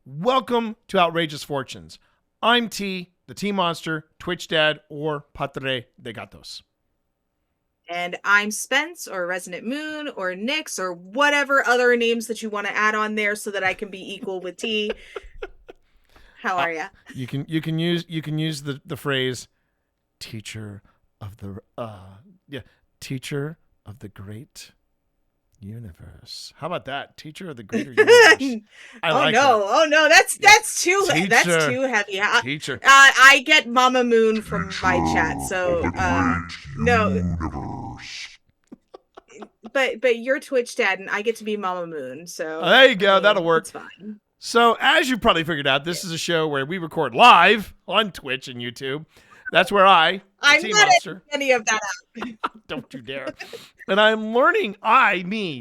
Welcome to Outrageous Fortunes. I'm T, the T Monster, Twitch Dad, or Padre de Gatos. And I'm Spence, or Resonant Moon, or Nyx, or whatever other names that you want to add on there so that I can be equal with T. How are ya? You can use the phrase teacher of the teacher of the great universe. How about that? Teacher of the greater universe. Oh no, that's too heavy. Teacher. I get Mama Moon from my chat, so no. But you're Twitch Dad, and I get to be Mama Moon. So there you go. That'll work. It's fine. So as you probably figured out, this is a show where we record live on Twitch and YouTube. That's where I'm not any of that out. Don't you dare. And I'm learning,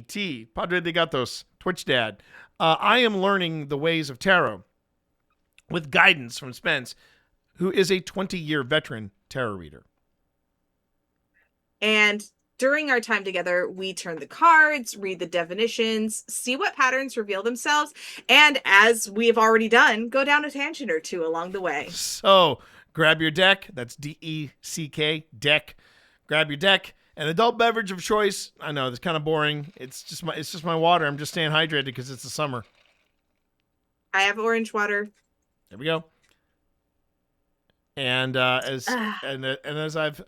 T, Padre de Gatos, Twitch Dad. I am learning the ways of tarot with guidance from Spence, who is a 20-year veteran tarot reader. And during our time together, we turn the cards, read the definitions, see what patterns reveal themselves, and as we have already done, go down a tangent or two along the way. So grab your deck. That's DECK, deck. Grab your deck. An adult beverage of choice. I know that's kind of boring. It's just my water. I'm just staying hydrated because it's the summer. I have orange water. There we go. And as I've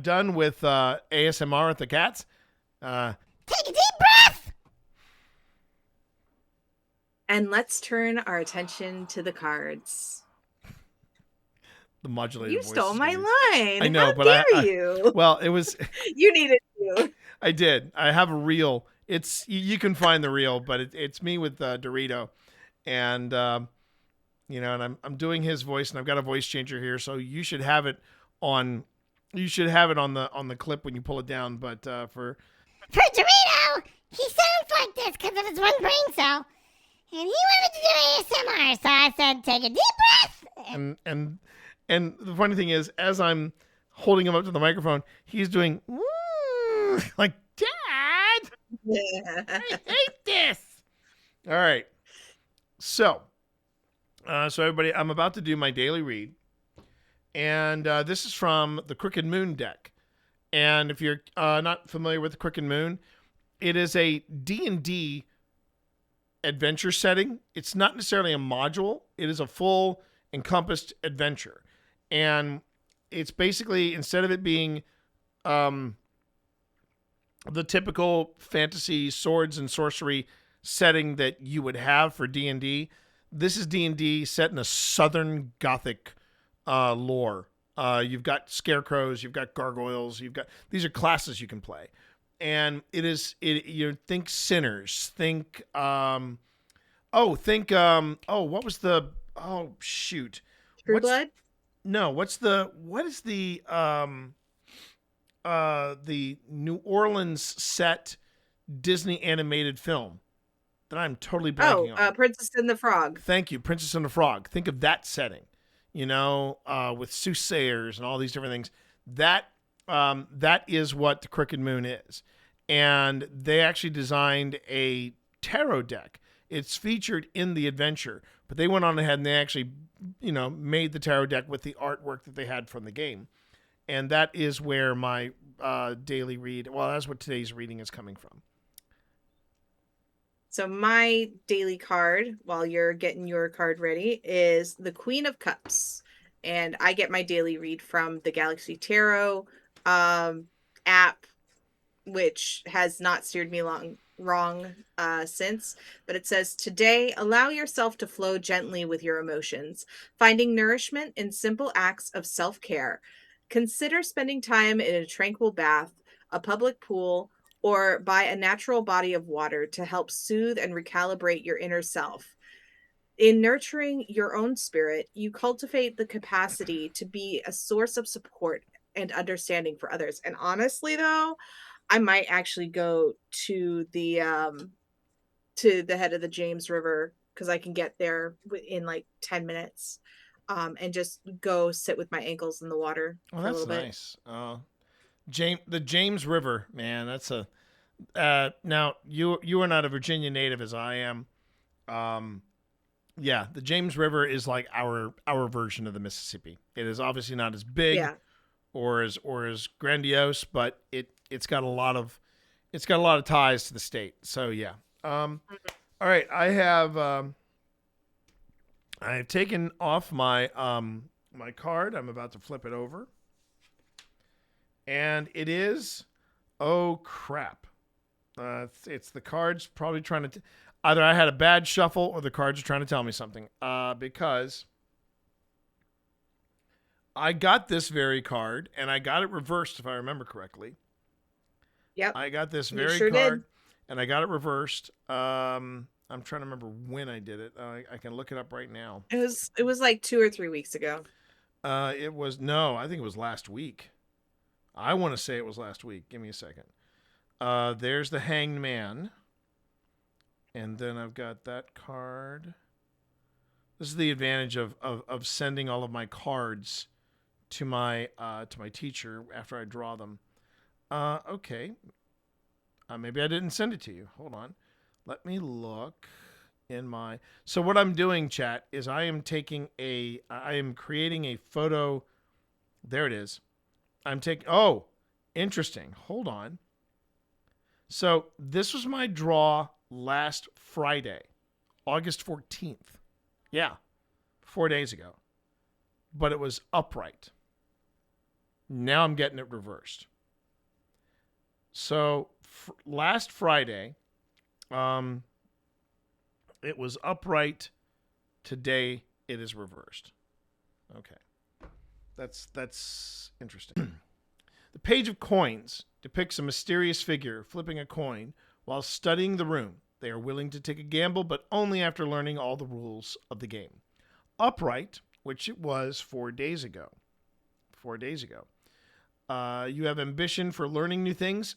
done with ASMR with the cats, take a deep breath. And let's turn our attention to the cards. The modulated you voice. Stole my line. I know, How but dare you? Well, it was. You needed to. I did. I have a reel. It's you can find the reel, but it's me with Dorito, and and I'm doing his voice, and I've got a voice changer here, so you should have it on. You should have it on the clip when you pull it down. But for Dorito, he sounds like this because of his one brain cell, and he wanted to do ASMR, so I said, take a deep breath. And the funny thing is, as I'm holding him up to the microphone, he's doing like, Dad, I hate this. All right. So everybody, I'm about to do my daily read. And this is from the Crooked Moon deck. And if you're not familiar with the Crooked Moon, it is a D&D adventure setting. It's not necessarily a module. It is a full encompassed adventure. And it's basically, instead of it being the typical fantasy swords and sorcery setting that you would have for D&D, this is D&D set in a Southern Gothic lore. You've got scarecrows, you've got gargoyles, these are classes you can play. And you think sinners, think what was the True Blood? No, what is the New Orleans set Disney animated film that I'm totally blanking on? Princess and the Frog. Thank you, Princess and the Frog. Think of that setting, with soothsayers and all these different things. That is what the Crooked Moon is. And they actually designed a tarot deck. It's featured in the adventure, but they went on ahead and they actually, made the tarot deck with the artwork that they had from the game. And that is where my daily read, that's what today's reading is coming from. So my daily card, while you're getting your card ready, is the Queen of Cups. And I get my daily read from the Galaxy Tarot app, which has not steered me wrong since, but it says, today allow yourself to flow gently with your emotions, finding nourishment in simple acts of self-care. Consider spending time in a tranquil bath, a public pool, or by a natural body of water to help soothe and recalibrate your inner self. In nurturing your own spirit, you cultivate the capacity to be a source of support and understanding for others. And honestly, though, I might actually go to the head of the James River, because I can get there in like 10 minutes, and just go sit with my ankles in the water for a little bit. Nice. The James River, man, that's a now you are not a Virginia native as I am. Yeah, the James River is like our version of the Mississippi. It is obviously not as big Yeah. or as grandiose, but it's got a lot of ties to the state. So yeah. All right, I have taken off my my card. I'm about to flip it over. And it is, oh crap. It's the cards probably trying to either I had a bad shuffle or the cards are trying to tell me something. Because I got this very card and I got it reversed if I remember correctly. Yep. I got this You very sure card did. and I got it reversed. I'm trying to remember when I did it. I can look it up right now. It was like 2 or 3 weeks ago. I think it was last week. I want to say it was last week. Give me a second. There's the Hanged Man. And then I've got that card. This is the advantage of sending all of my cards to my teacher after I draw them. Okay. Maybe I didn't send it to you. Hold on. Let me look in my... So what I'm doing, chat, is I am creating a photo. There it is. Oh, interesting. Hold on. So this was my draw last Friday, August 14th. Yeah, 4 days ago. But it was upright. Now I'm getting it reversed. So last Friday, it was upright. Today it is reversed. Okay. That's interesting. The Page of Coins depicts a mysterious figure flipping a coin while studying the room. They are willing to take a gamble, but only after learning all the rules of the game. Upright, which it was 4 days ago. 4 days ago. You have ambition for learning new things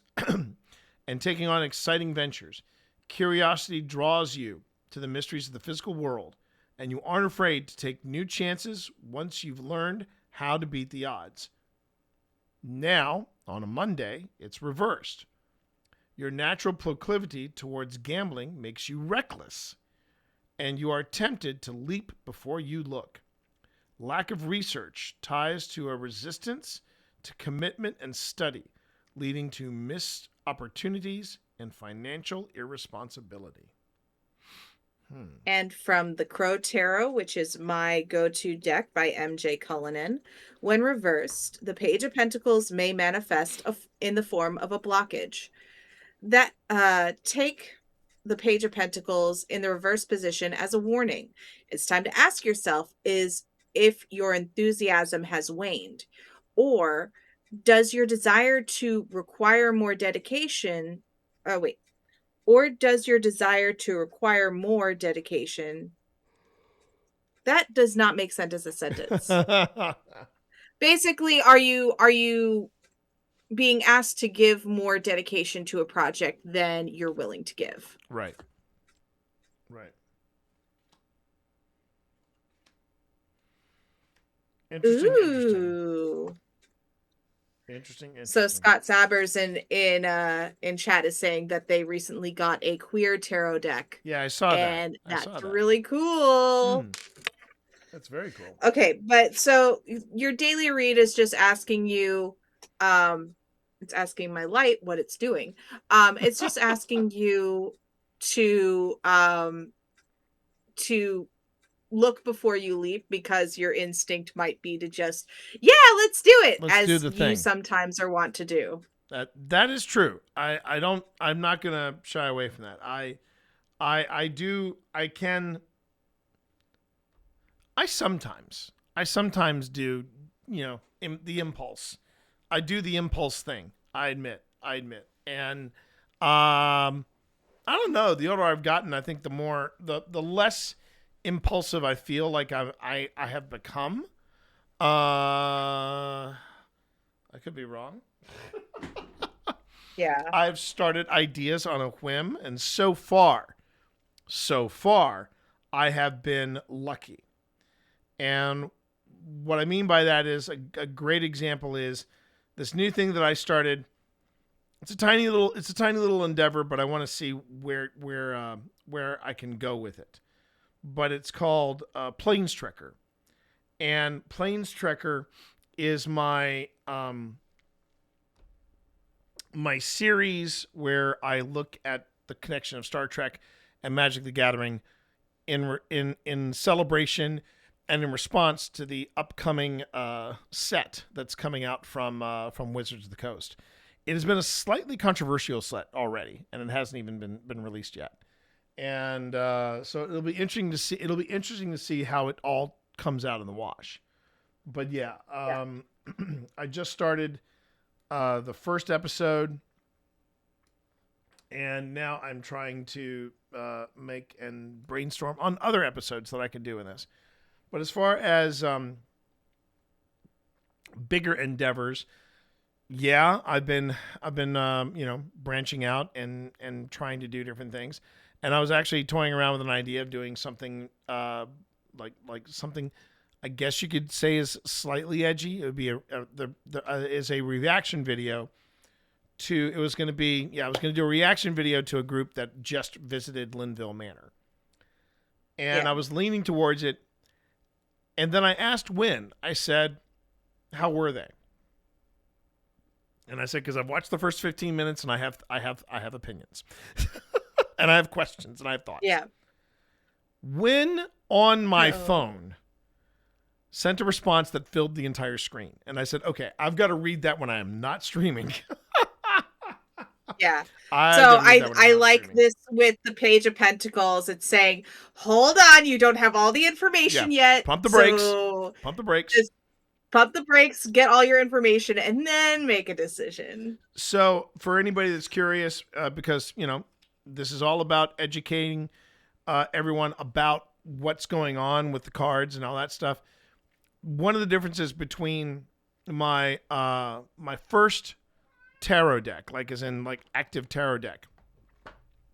and taking on exciting ventures. Curiosity draws you to the mysteries of the physical world, and you aren't afraid to take new chances once you've learned how to beat the odds. Now, on a Monday, it's reversed. Your natural proclivity towards gambling makes you reckless, and you are tempted to leap before you look. Lack of research ties to a resistance to commitment and study, leading to missed opportunities and financial irresponsibility. And from the Crow Tarot, which is my go-to deck by MJ Cullinane, when reversed, the Page of Pentacles may manifest in the form of a blockage. That take the Page of Pentacles in the reverse position as a warning. It's time to ask yourself if your enthusiasm has waned, or does your desire to require more dedication or does your desire to require more dedication? That does not make sense as a sentence. Basically, are you being asked to give more dedication to a project than you're willing to give? Right. Right. Interesting. Interesting. So Scott Sabers in chat is saying that they recently got a queer tarot deck. Yeah, I saw that. And that's really cool. That's very cool. Okay, but so your daily read is just asking you, it's asking my light what it's doing. It's just asking you to look before you leap, because your instinct might be to just, let's do it. Let's do the thing you sometimes are want to do. That is true. I'm not gonna shy away from that. I sometimes do, the impulse. I do the impulse thing. I admit. And I don't know. The older I've gotten, I think the less impulsive I feel like I have become. I could be wrong. Yeah. I've started ideas on a whim, and so far, I have been lucky. And what I mean by that is a great example is this new thing that I started. It's a tiny little endeavor, but I want to see where I can go with it. but it's called Plains Trekker. And Plains Trekker is my my series where I look at the connection of Star Trek and Magic the Gathering in celebration and in response to the upcoming set that's coming out from Wizards of the Coast. It has been a slightly controversial set already, and it hasn't even been released yet. And so it'll be interesting to see. It'll be interesting to see how it all comes out in the wash. But yeah. I just started the first episode, and now I'm trying to make and brainstorm on other episodes that I can do in this. But as far as bigger endeavors, yeah, I've been branching out and trying to do different things. And I was actually toying around with an idea of doing something like something I guess you could say is slightly edgy. It would be is a reaction video to. I was going to do a reaction video to a group that just visited Linville Manor, and I was leaning towards it. And then I asked Wynn. I said, "How were they?" And I said, "Because I've watched the first 15 minutes, and I have opinions, and I have questions, and I have thoughts." Yeah. Wynn on my phone sent a response that filled the entire screen, and I said, "Okay, I've got to read that when I am not streaming." Yeah. I like this with the Page of Pentacles. It's saying, "Hold on, you don't have all the information yet. Pump the brakes. So Pump the brakes. Just pump the brakes, get all your information, and then make a decision." So, for anybody that's curious, because this is all about educating everyone about what's going on with the cards and all that stuff. One of the differences between my my first tarot deck, like as in like active tarot deck,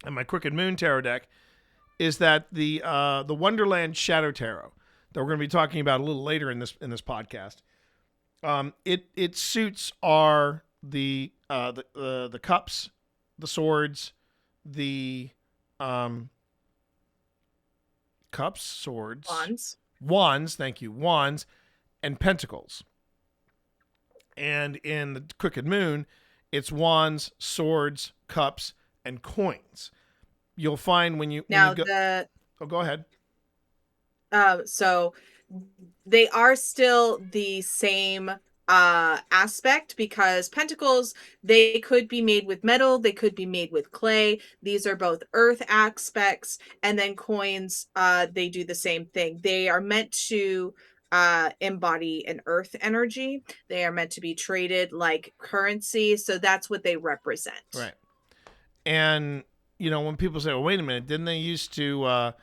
and my Crooked Moon tarot deck, is that the Wonderland Shadow Tarot that we're going to be talking about a little later in this podcast. Its suits are the cups, the swords, the cups, swords, wands. Thank you, wands, and pentacles. And in the Crooked Moon, it's wands, swords, cups, and coins. You'll find when you go. Go ahead. So they are still the same aspect, because pentacles, they could be made with metal, they could be made with clay. These are both earth aspects. And then coins, they do the same thing. They are meant to embody an earth energy. They are meant to be traded like currency. So that's what they represent. Right. And when people say, "Well, wait a minute, didn't they used to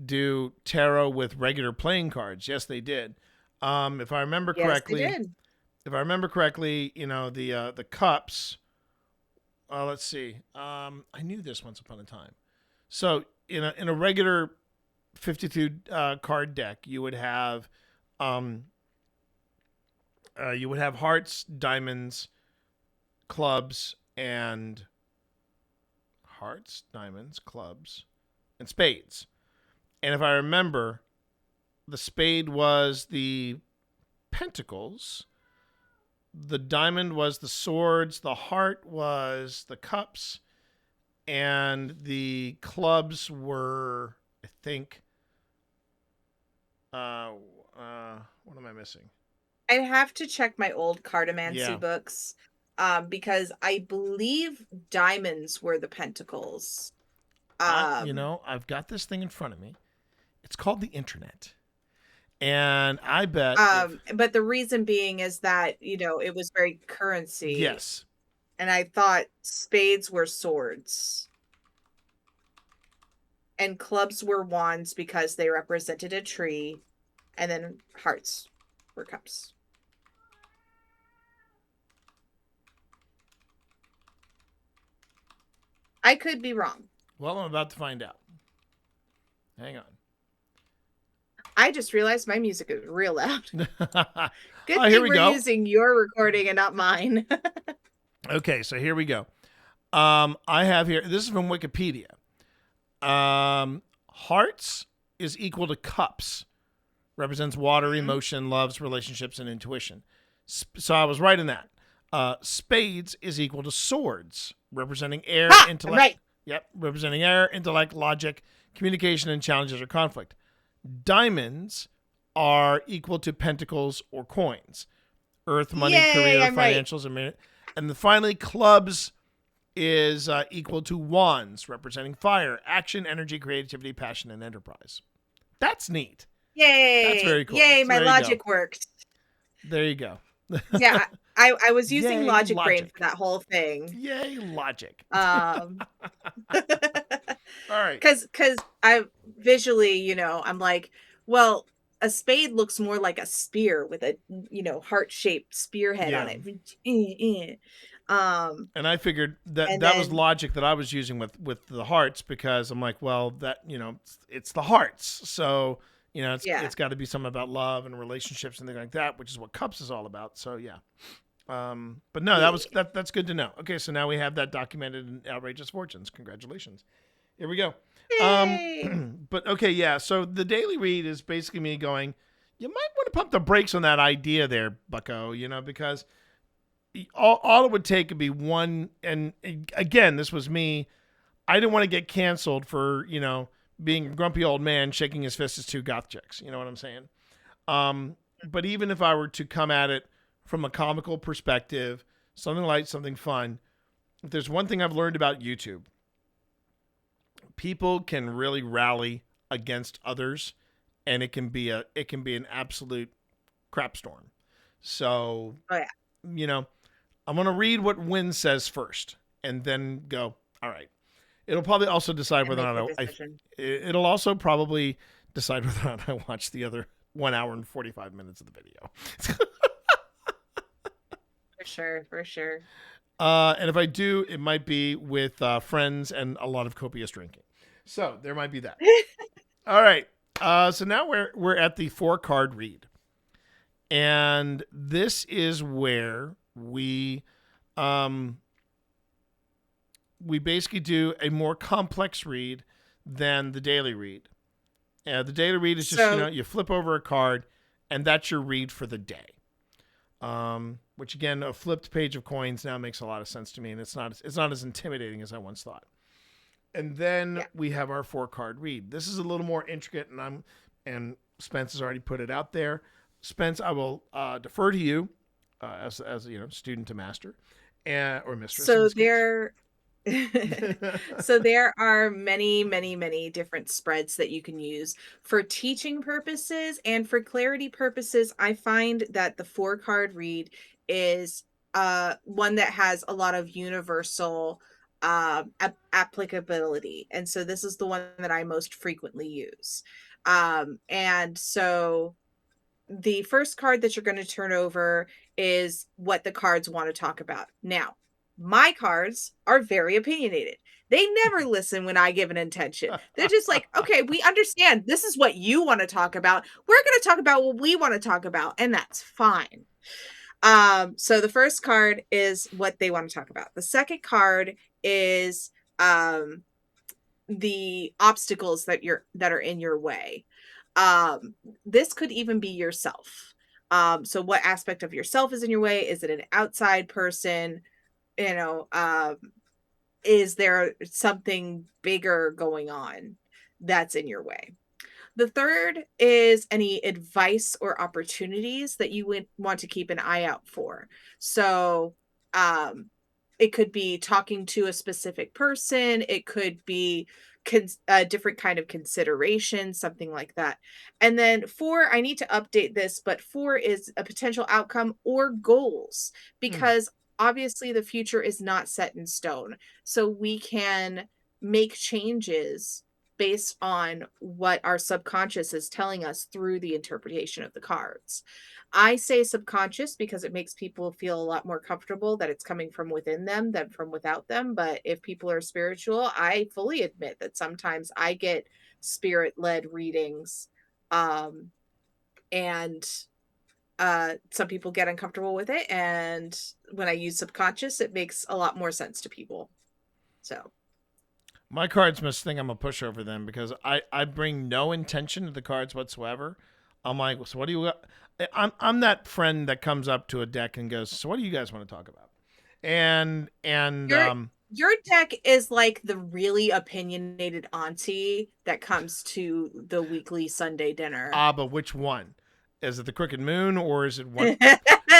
do tarot with regular playing cards?" Yes, they did. If I remember correctly, yes, they did. If I remember correctly, the cups. Let's see. I knew this once upon a time. So in a regular 52 card deck, you would have hearts, diamonds, clubs, and spades. And if I remember, the spade was the pentacles, the diamond was the swords, the heart was the cups, and the clubs were, I think, what am I missing? I have to check my old cartomancy books, because I believe diamonds were the pentacles. I've got this thing in front of me. It's called the internet. And I bet. But the reason being is that, it was very currency. Yes. And I thought spades were swords. And clubs were wands because they represented a tree. And then hearts were cups. I could be wrong. Well, I'm about to find out. Hang on. I just realized my music is real loud. Good thing we're using your recording and not mine. Okay, so here we go. I have here, this is from Wikipedia. Hearts is equal to cups, represents water, emotion, loves, relationships, and intuition. So I was right in that. Spades is equal to swords, representing air, intellect. Right. Yep, representing air, intellect, logic, communication, and challenges or conflict. Diamonds are equal to pentacles or coins, earth, money, Yay, career, I'm right. financials, and then finally clubs is equal to wands, representing fire, action, energy, creativity, passion, and enterprise. That's neat. Yay. That's very cool. Yay, So my logic worked. There you go. Yeah, I was using Yay, logic brain logic. for that whole thing. Yay, logic. All right. Because I visually, you know, I'm like, well, a spade looks more like a spear with a, you know, heart-shaped spearhead on it. And I figured that was logic that I was using with the hearts, because I'm like, well, that, you know, it's the hearts. So, you know, it's got to be something about love and relationships and things like that, which is what cups is all about. So, yeah. But no, that's good to know. Okay, so now we have that documented in Outrageous Fortunes. Congratulations. Here we go. But okay, yeah. So the daily read is basically me going, you might want to pump the brakes on that idea there, Bucko, you know, because all it would take would be one. And again, this was me. I didn't want to get canceled for, you know, being a grumpy old man shaking his fist at two goth chicks. You know what I'm saying? But even if I were to come at it from a comical perspective, something light, something fun, if there's one thing I've learned about YouTube, people can really rally against others, and it can be an absolute crap storm. So, you know, I'm going to read what Win says first and then go, all right. It'll probably also decide whether or not it'll also probably decide whether or not I watch the other 1 hour and 45 minutes of the video. For sure. And if I do, it might be with friends and a lot of copious drinking. So there might be that. All right. So now we're at the 4-card read. And this is where we basically do a more complex read than the daily read. The daily read is just, you know, you flip over a card and that's your read for the day. Which again, a flipped page of coins now makes a lot of sense to me, and it's not as intimidating as I once thought. And then we have our 4-card read. This is a little more intricate, and Spence has already put it out there. Spence, I will defer to you as you know, student to master or mistress. So so there are many different spreads that you can use for teaching purposes and for clarity purposes. I find that the 4-card read is one that has a lot of universal applicability, and so this is the one that I most frequently use. And so the first card that you're going to turn over is what the cards want to talk about. Now, my cards are very opinionated. They never listen when I give an intention. They're just like, okay, we understand this is what you want to talk about. We're going to talk about what we want to talk about, and that's fine. So the first card is what they want to talk about. The second card is the obstacles that are in your way. This could even be yourself. So what aspect of yourself is in your way? Is it an outside person? You know, is there something bigger going on that's in your way? The third is any advice or opportunities that you would want to keep an eye out for. So it could be talking to a specific person. It could be a different kind of consideration, something like that. And then 4, I need to update this, but 4 is a potential outcome or goals, because obviously the future is not set in stone. So we can make changes based on what our subconscious is telling us through the interpretation of the cards. I say subconscious because it makes people feel a lot more comfortable that it's coming from within them than from without them. But if people are spiritual, I fully admit that sometimes I get spirit-led readings. And some people get uncomfortable with it. And when I use subconscious, it makes a lot more sense to people. So. My cards must think I'm a pushover then, because I bring no intention to the cards whatsoever. I'm like, so what do you got? I'm that friend that comes up to a deck and goes, so what do you guys want to talk about? And your deck is like the really opinionated auntie that comes to the weekly Sunday dinner. But which one? Is it the Crooked Moon, or is it one?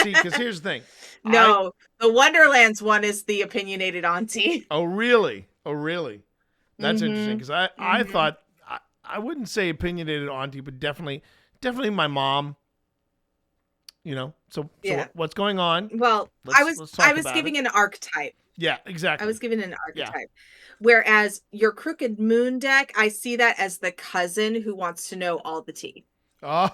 See, because here's the thing. No, the Wonderlands one is the opinionated auntie. Oh, really? Oh, really? That's interesting, because I thought, I wouldn't say opinionated auntie, but definitely my mom. You know, so what's going on? Well, I was giving an archetype. Yeah, exactly. I was giving an archetype. Yeah. Whereas your Crooked Moon deck, I see that as the cousin who wants to know all the tea. Oh.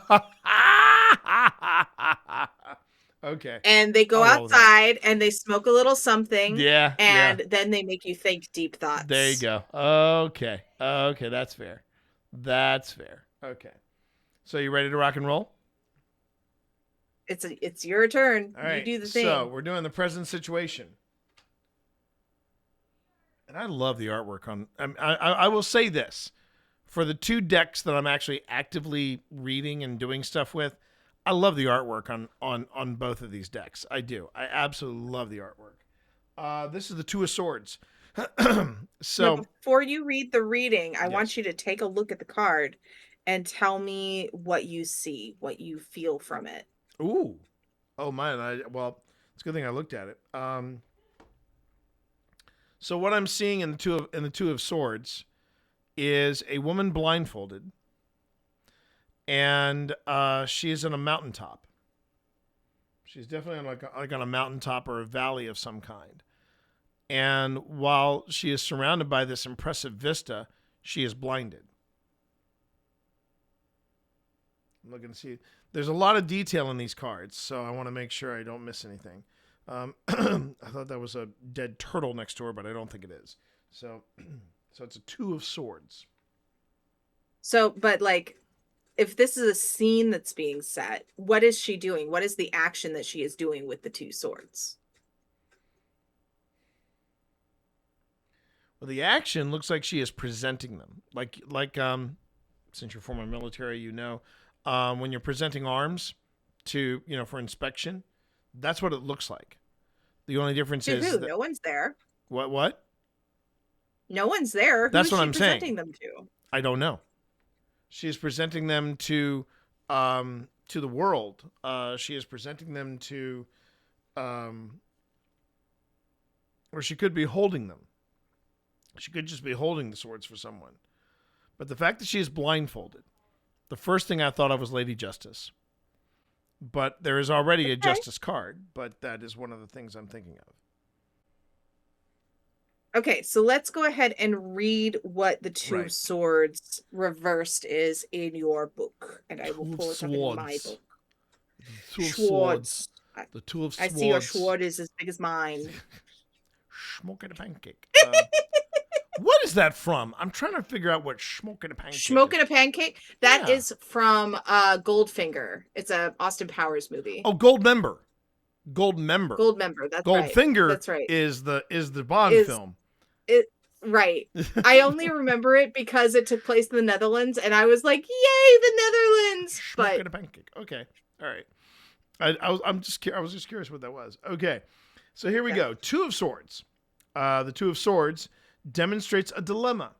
Okay. And they go outside and they smoke a little something. Yeah. And then they make you think deep thoughts. There you go. Okay. Okay, that's fair. That's fair. Okay. So you ready to rock and roll? It's your turn. All right. You do the thing. So we're doing the present situation. And I love the artwork on. I will say this. For the two decks that I'm actually actively reading and doing stuff with, I love the artwork on both of these decks. I do. I absolutely love the artwork. This is the Two of Swords. So now, before you read the reading, I want you to take a look at the card and tell me what you see, what you feel from it. Ooh. Oh, man. Well, it's a good thing I looked at it. So what I'm seeing in the Two of Swords is a woman blindfolded, and she is on a mountaintop. She's definitely like on a mountaintop or a valley of some kind. And while she is surrounded by this impressive vista, she is blinded. I'm looking to see. There's a lot of detail in these cards, so I want to make sure I don't miss anything. I thought that was a dead turtle next to her, but I don't think it is. So it's a Two of Swords. So, but like, if this is a scene that's being set, what is she doing? What is the action that she is doing with the two swords? Well, the action looks like she is presenting them. Like since you're former military, you know, when you're presenting arms to, for inspection, that's what it looks like. The only difference is that no one's there. What? No one's there. That's what I'm saying. Presenting them to? I don't know. She's presenting them to the world. She is presenting them to, or she could be holding them. She could just be holding the swords for someone. But the fact that she is blindfolded, the first thing I thought of was Lady Justice. But there is already a Justice card, but that is one of the things I'm thinking of. Okay, so let's go ahead and read what the Two of Swords reversed is in your book. And I will pull it up in my book. Two of Swords. The Two of Swords. I see your sword is as big as mine. Smoking a pancake. What is that from? I'm trying to figure out what Smoking a Pancake Smoking a Pancake? That is from Goldfinger. It's a Austin Powers movie. Oh, Goldmember. Goldmember. That's Goldfinger. Right. That's right. Is the Bond film. Right. I only remember it because it took place in the Netherlands, and I was like, "Yay, the Netherlands!" Smoking a pancake. Okay. All right. I was just curious what that was. Okay. So here we go. Two of Swords. The Two of Swords demonstrates a dilemma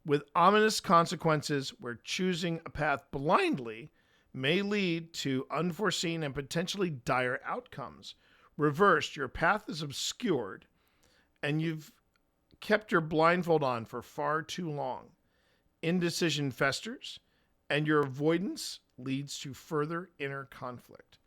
with ominous consequences where choosing a path blindly may lead to unforeseen and potentially dire outcomes. Reversed, your path is obscured and you've kept your blindfold on for far too long. Indecision festers and your avoidance leads to further inner conflict.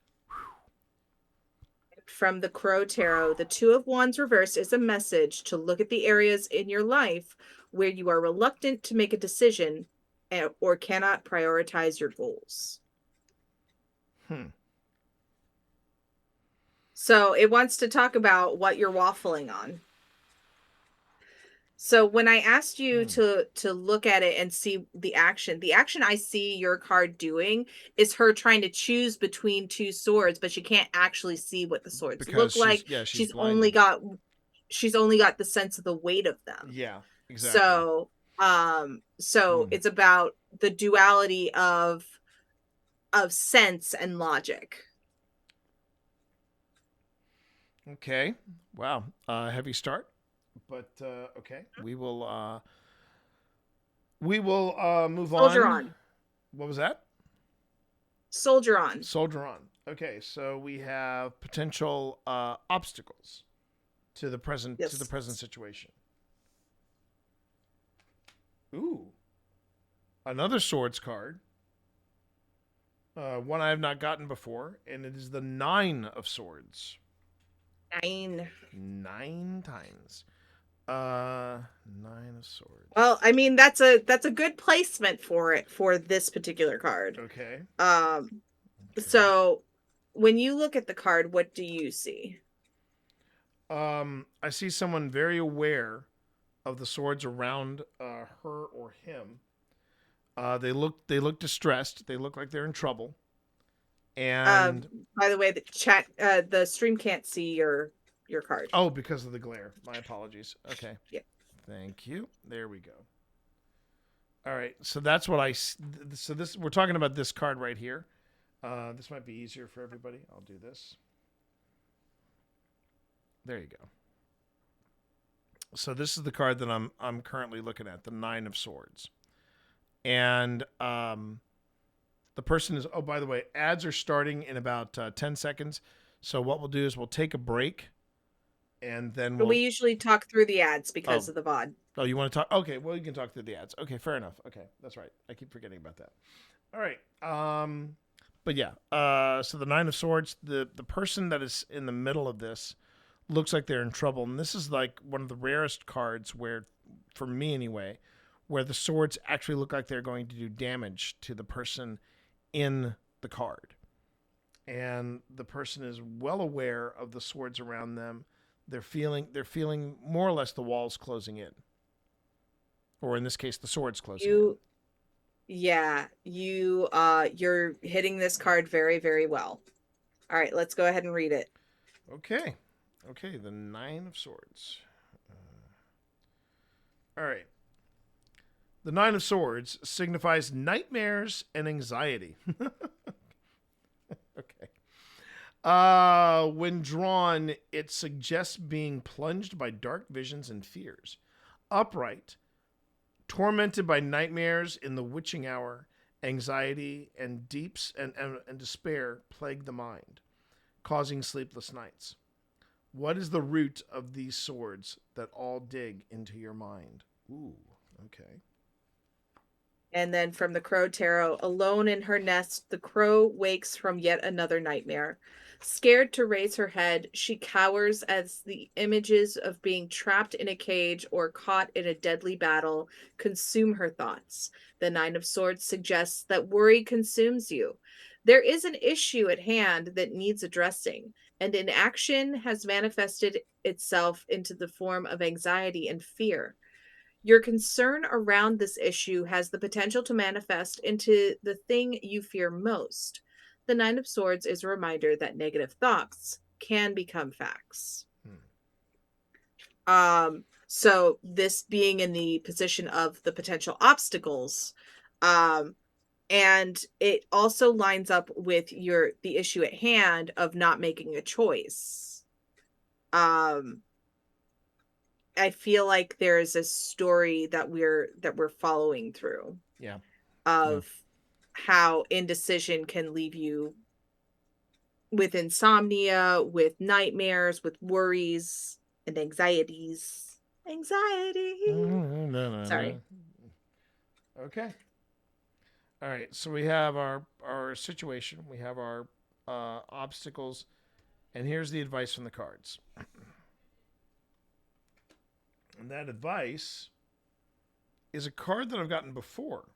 From the Crow Tarot, the Two of Wands reversed is a message to look at the areas in your life where you are reluctant to make a decision or cannot prioritize your goals. So it wants to talk about what you're waffling on. So when I asked you to look at it and see the action I see your card doing is her trying to choose between two swords, but she can't actually see what the swords look like. She's only got the sense of the weight of them. Yeah. Exactly. So it's about the duality of sense and logic. Okay. Wow. Heavy start, but okay. We will move Soldier on. on. What was that? Soldier on. Soldier on. Okay, so we have potential obstacles to the present situation. Ooh, another swords card. One I have not gotten before, and it is the 9 of Swords. 9. 9 times. 9 of Swords. Well, I mean that's a good placement for it for this particular card. Okay. So when you look at the card, what do you see? I see someone very aware of the swords around her or him. They look distressed. They look like they're in trouble. And by the way, the stream can't see your card. Oh, because of the glare. My apologies. Okay. Yeah. Thank you. There we go. All right. So that's what we're talking about this card right here. This might be easier for everybody. I'll do this. There you go. So this is the card that I'm currently looking at, the 9 of Swords. And the person is, oh, by the way, ads are starting in about 10 seconds. So what we'll do is we'll take a break, and then we usually talk through the ads because of the VOD. Oh, you want to talk? Okay, well, you can talk through the ads. Okay, fair enough. Okay, that's right. I keep forgetting about that. All right. But yeah, so the 9 of Swords, the person that is in the middle of this looks like they're in trouble. And this is like one of the rarest cards where, for me anyway, where the swords actually look like they're going to do damage to the person in the card. And the person is well aware of the swords around them. They're feeling more or less the walls closing in. Or in this case, the swords closing in. Yeah, you're hitting this card very, very well. All right, let's go ahead and read it. Okay, the 9 of Swords. All right. The 9 of Swords signifies nightmares and anxiety. Okay. When drawn, it suggests being plunged by dark visions and fears. Upright, tormented by nightmares in the witching hour, anxiety and deeps and despair plague the mind, causing sleepless nights. What is the root of these swords that all dig into your mind? Ooh, okay. And then from the Crow Tarot, alone in her nest, the crow wakes from yet another nightmare. Scared to raise her head, she cowers as the images of being trapped in a cage or caught in a deadly battle consume her thoughts. The 9 of Swords suggests that worry consumes you. There is an issue at hand that needs addressing, and inaction has manifested itself into the form of anxiety and fear. Your concern around this issue has the potential to manifest into the thing you fear most. The 9 of Swords is a reminder that negative thoughts can become facts. So this being in the position of the potential obstacles, and it also lines up with the issue at hand of not making a choice. I feel like there is a story that we're following through. Yeah. Of how indecision can leave you with insomnia, with nightmares, with worries and anxieties. Sorry. Okay. All right. So we have our situation. We have our obstacles. And here's the advice from the cards. And that advice is a card that I've gotten before.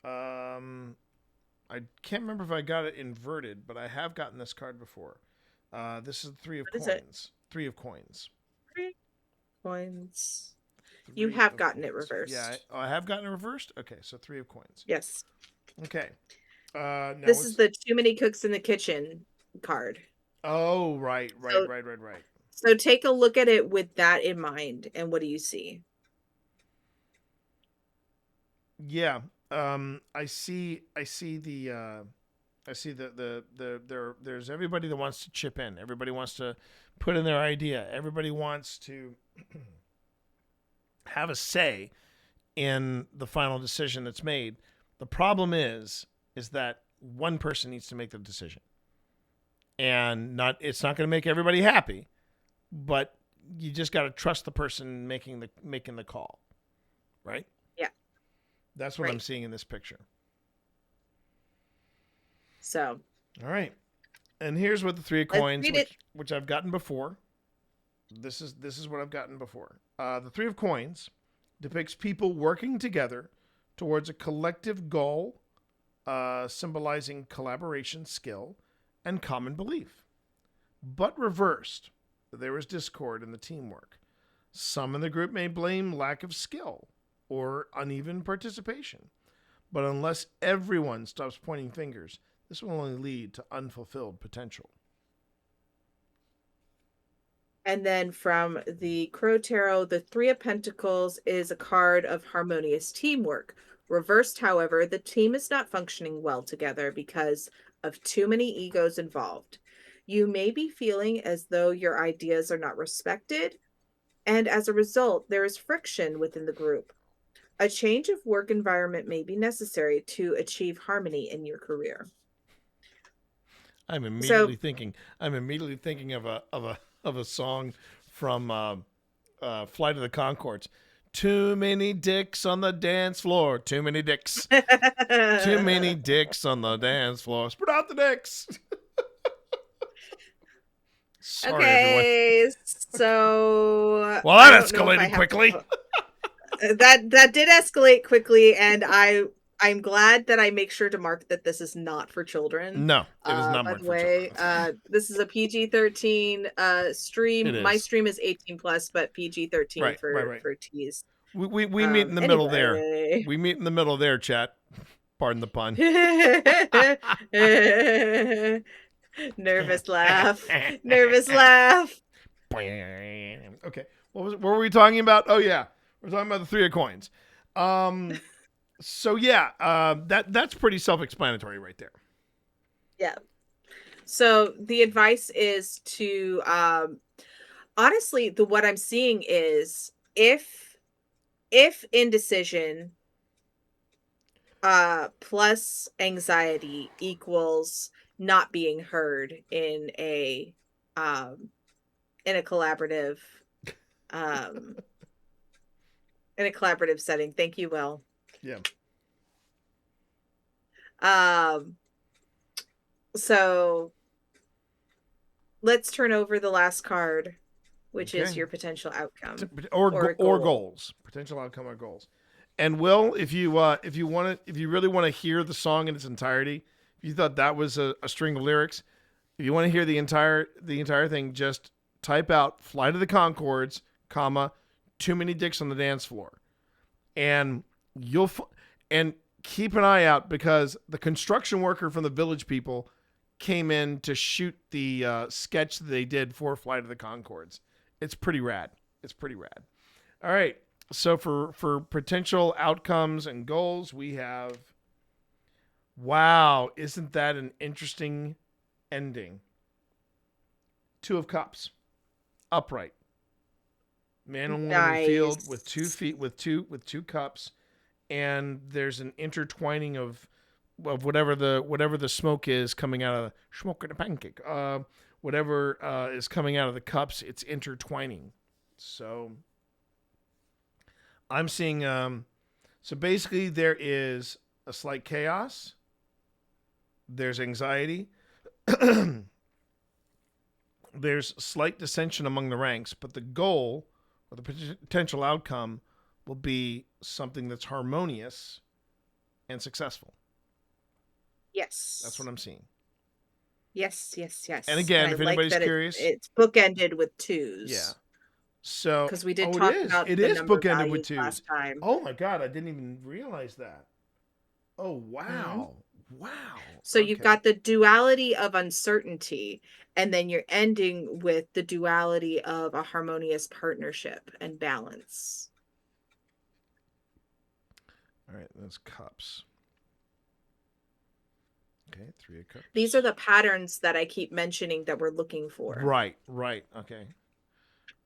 I can't remember if I got it inverted, but I have gotten this card before. This is the 3 of coins. 3 of coins. 3 coins. You have gotten it reversed. Yeah, I have gotten it reversed? Okay, so 3 of coins. Yes. Okay. Now this is the too many cooks in the kitchen card. Oh, right. So take a look at it with that in mind, and what do you see? Yeah. I see the there's everybody that wants to chip in. Everybody wants to put in their idea. Everybody wants to have a say in the final decision that's made. The problem is that one person needs to make the decision. And it's not going to make everybody happy, but you just got to trust the person making the call. Right? Yeah. That's what I'm seeing in this picture. So, all right. And here's what the three of coins, which I've gotten before. This is what I've gotten before. The three of coins depicts people working together towards a collective goal, symbolizing collaboration, skill, and common belief. But reversed, there is discord in the teamwork. Some in the group may blame lack of skill or uneven participation. But unless everyone stops pointing fingers, this will only lead to unfulfilled potential. And then from the Crow Tarot, the Three of Pentacles is a card of harmonious teamwork. Reversed, however, the team is not functioning well together because of too many egos involved. You may be feeling as though your ideas are not respected, and as a result, there is friction within the group. A change of work environment may be necessary to achieve harmony in your career. I'm immediately thinking of a song from Flight of the Conchords. Too many dicks on the dance floor. Too many dicks. Too many dicks on the dance floor. Spread out the dicks. Sorry, okay, so well, that escalated quickly. That did escalate quickly, and I'm glad that I make sure to mark that this is not for children. No, it is not marked for children. This is a PG-13 stream. My stream is 18 plus, but PG-13 for teas. We meet in the middle there. We meet in the middle there, chat. Pardon the pun. Nervous laugh. Nervous laugh. Okay. What were we talking about? Oh yeah. We're talking about the Three of Coins. So yeah, that's pretty self-explanatory right there. Yeah. So the advice is to honestly, what I'm seeing is if indecision plus anxiety equals not being heard in a collaborative in a collaborative setting. Thank you, Will. Yeah. So let's turn over the last card, which is your potential outcome or goals. Potential outcome or goals. And Will, if you really want to hear the song in its entirety, if you thought that was a string of lyrics, if you want to hear the entire thing, just type out Flight of the Conchords, comma, too many dicks on the dance floor. And and keep an eye out because the construction worker from the Village People came in to shoot the sketch that they did for Flight of the Conchords. It's pretty rad. All right. So for potential outcomes and goals, we have, wow, isn't that an interesting ending? Two of Cups, upright. Man and woman in the field with 2 feet, with two cups, and there's an intertwining of whatever the smoke is coming out of the smoke in a pancake. Whatever is coming out of the cups, it's intertwining. So I'm seeing. So basically, there is a slight chaos. There's anxiety. There's slight dissension among the ranks, but the goal or the potential outcome will be something that's harmonious and successful. Yes. That's what I'm seeing. Yes. And again, if anybody's curious, it's bookended with twos. Yeah. So because we did talk about it is bookended with twos last time. Oh my god, I didn't even realize that. Oh wow. Mm-hmm. Wow. So you've got the duality of uncertainty, and then you're ending with the duality of a harmonious partnership and balance. All right, that's cups. Okay, 3 of cups. These are the patterns that I keep mentioning that we're looking for. Right. Okay.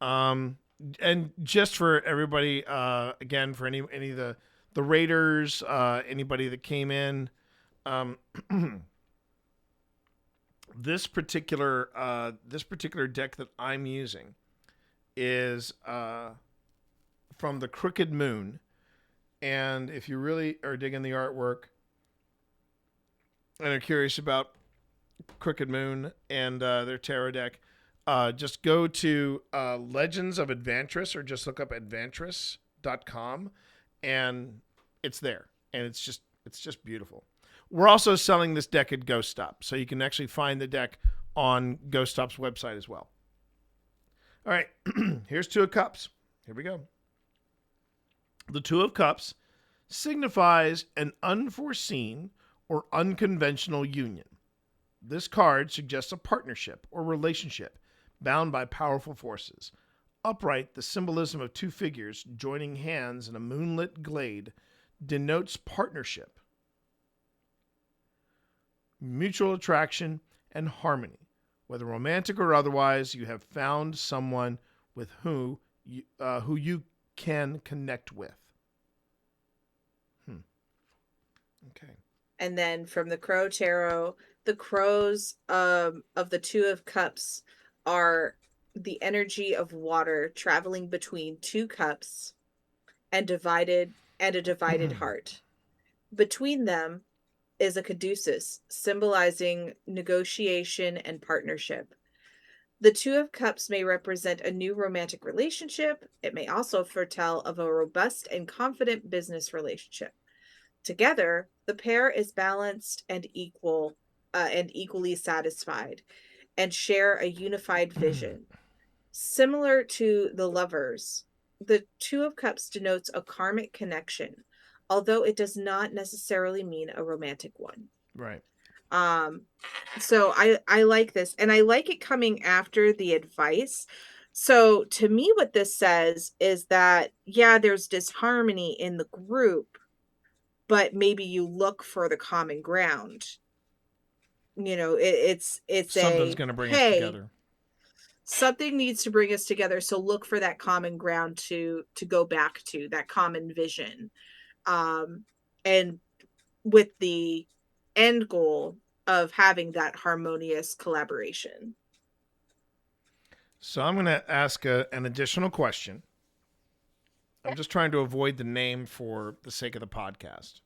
And just for everybody, again, for any of the raiders, anybody that came in, this particular deck that I'm using is from the Crooked Moon, and if you really are digging the artwork and are curious about Crooked Moon and their tarot deck, just go to Legends of Avantris, or just look up Avantris.com, and it's there, and it's just beautiful. We're also selling this deck at Ghost Stop, so you can actually find the deck on Ghost Stop's website as well. All right, here's 2 of Cups. Here we go. The 2 of Cups signifies an unforeseen or unconventional union. This card suggests a partnership or relationship bound by powerful forces. Upright, the symbolism of 2 figures joining hands in a moonlit glade denotes partnership, mutual attraction, and harmony. Whether romantic or otherwise, you have found someone with who you can connect with. Okay. And then from the Crow Tarot, the crows of the 2 of Cups are the energy of water traveling between 2 cups and a divided heart. Between them is a caduceus, symbolizing negotiation and partnership. The 2 of Cups may represent a new romantic relationship. It may also foretell of a robust and confident business relationship. Together, the pair is balanced and equal, and equally satisfied, and share a unified vision. Similar to the lovers, the 2 of Cups denotes a karmic connection, although it does not necessarily mean a romantic one. Right. So I like this, and I like it coming after the advice. So to me, what this says is that, yeah, there's disharmony in the group, but maybe you look for the common ground. You know, it's something's going to bring us together. Something needs to bring us together. So look for that common ground to go back to, that common vision. And with the end goal of having that harmonious collaboration. So I'm going to ask an additional question. I'm just trying to avoid the name for the sake of the podcast.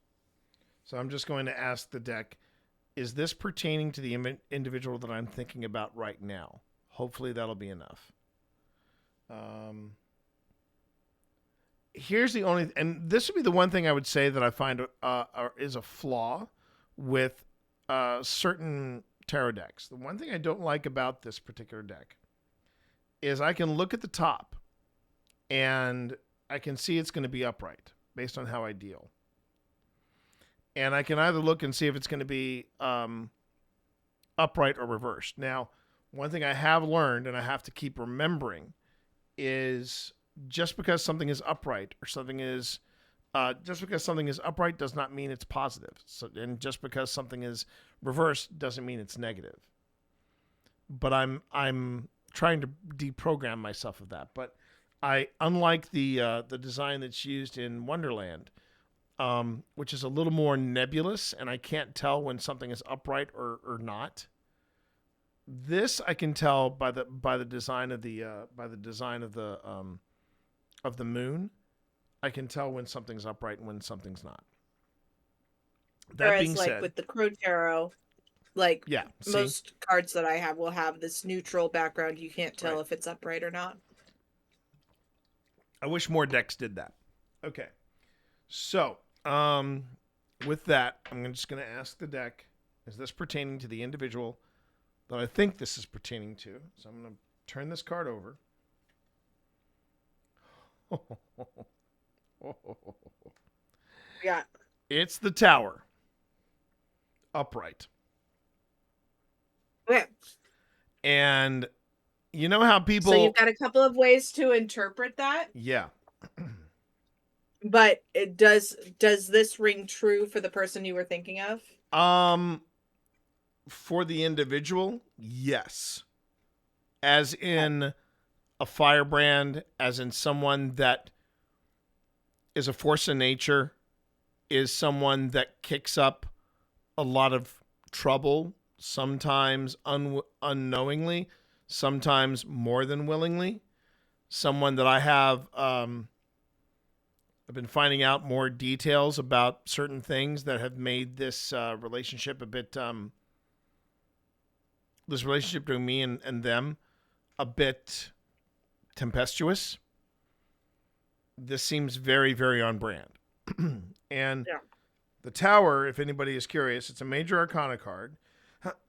So I'm just going to ask the deck, is this pertaining to the individual that I'm thinking about right now? Hopefully that'll be enough. Here's the only, and this would be the one thing I would say that I find is a flaw with certain tarot decks. The one thing I don't like about this particular deck is I can look at the top and I can see it's going to be upright based on how I deal. And I can either look and see if it's going to be upright or reversed. Now, one thing I have learned and I have to keep remembering is just because something is upright or something is just because something is upright does not mean it's positive. So, and just because something is reversed doesn't mean it's negative. But I'm trying to deprogram myself of that. But unlike the design that's used in Wonderland, which is a little more nebulous, and I can't tell when something is upright or not. This I can tell by the design of the moon. I can tell when something's upright and when something's not. That being said, with the Crow Tarot, most cards that I have will have this neutral background. You can't tell if it's upright or not. I wish more decks did that. Okay. So, with that, I'm just going to ask the deck, is this pertaining to the individual that I think this is pertaining to? So I'm going to turn this card over. Yeah. It's the Tower. Upright. Okay. And you know how people... So you've got a couple of ways to interpret that? Yeah. But does this ring true for the person you were thinking of? For the individual, yes. As in a firebrand, as in someone that is a force of nature, is someone that kicks up a lot of trouble, sometimes unknowingly, sometimes more than willingly. Someone that I've been finding out more details about certain things that have made this relationship a bit, this relationship between me and them a bit tempestuous. This seems very, very on brand. And Yeah. the Tower, if anybody is curious, it's a major arcana card.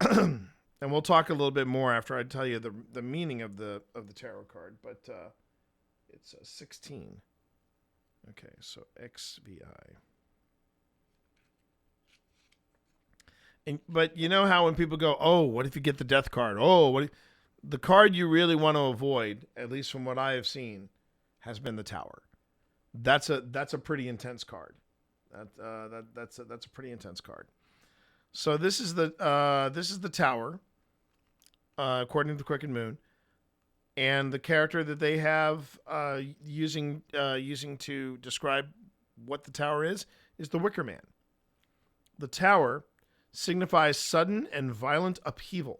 And we'll talk a little bit more after I tell you the meaning of the tarot card, but it's a 16. Okay, so XVI. But you know how when people go, "Oh, what if you get the death card?" Oh, the card you really want to avoid, at least from what I have seen, has been the Tower. That's a pretty intense card. That's a pretty intense card. So this is the Tower, according to the Crooked Moon, and the character that they have using to describe what the Tower is the Wicker Man. The Tower signifies sudden and violent upheaval.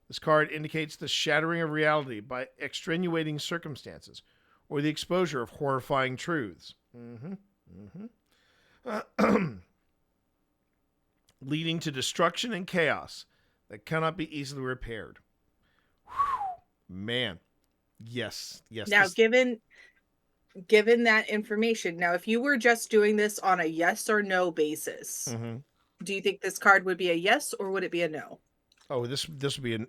This card indicates the shattering of reality by extenuating circumstances or the exposure of horrifying truths. Leading to destruction and chaos that cannot be easily repaired. Whew, man. Yes. Now, given that information, now if you were just doing this on a yes or no basis, do you think this card would be a yes or would it be a no? Oh, this would be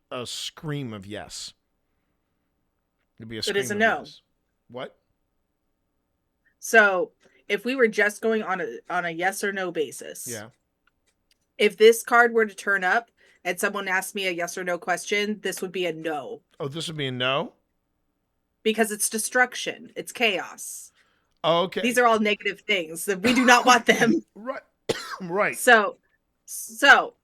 a scream of yes. It'd be a scream. But it's a no. Yes. What? So if we were just going on a yes or no basis, yeah. If this card were to turn up and someone asked me a yes or no question, this would be a no. Oh, this would be a no? Because it's destruction. It's chaos. Oh, okay. These are all negative things that we do not want them. Right. Right. So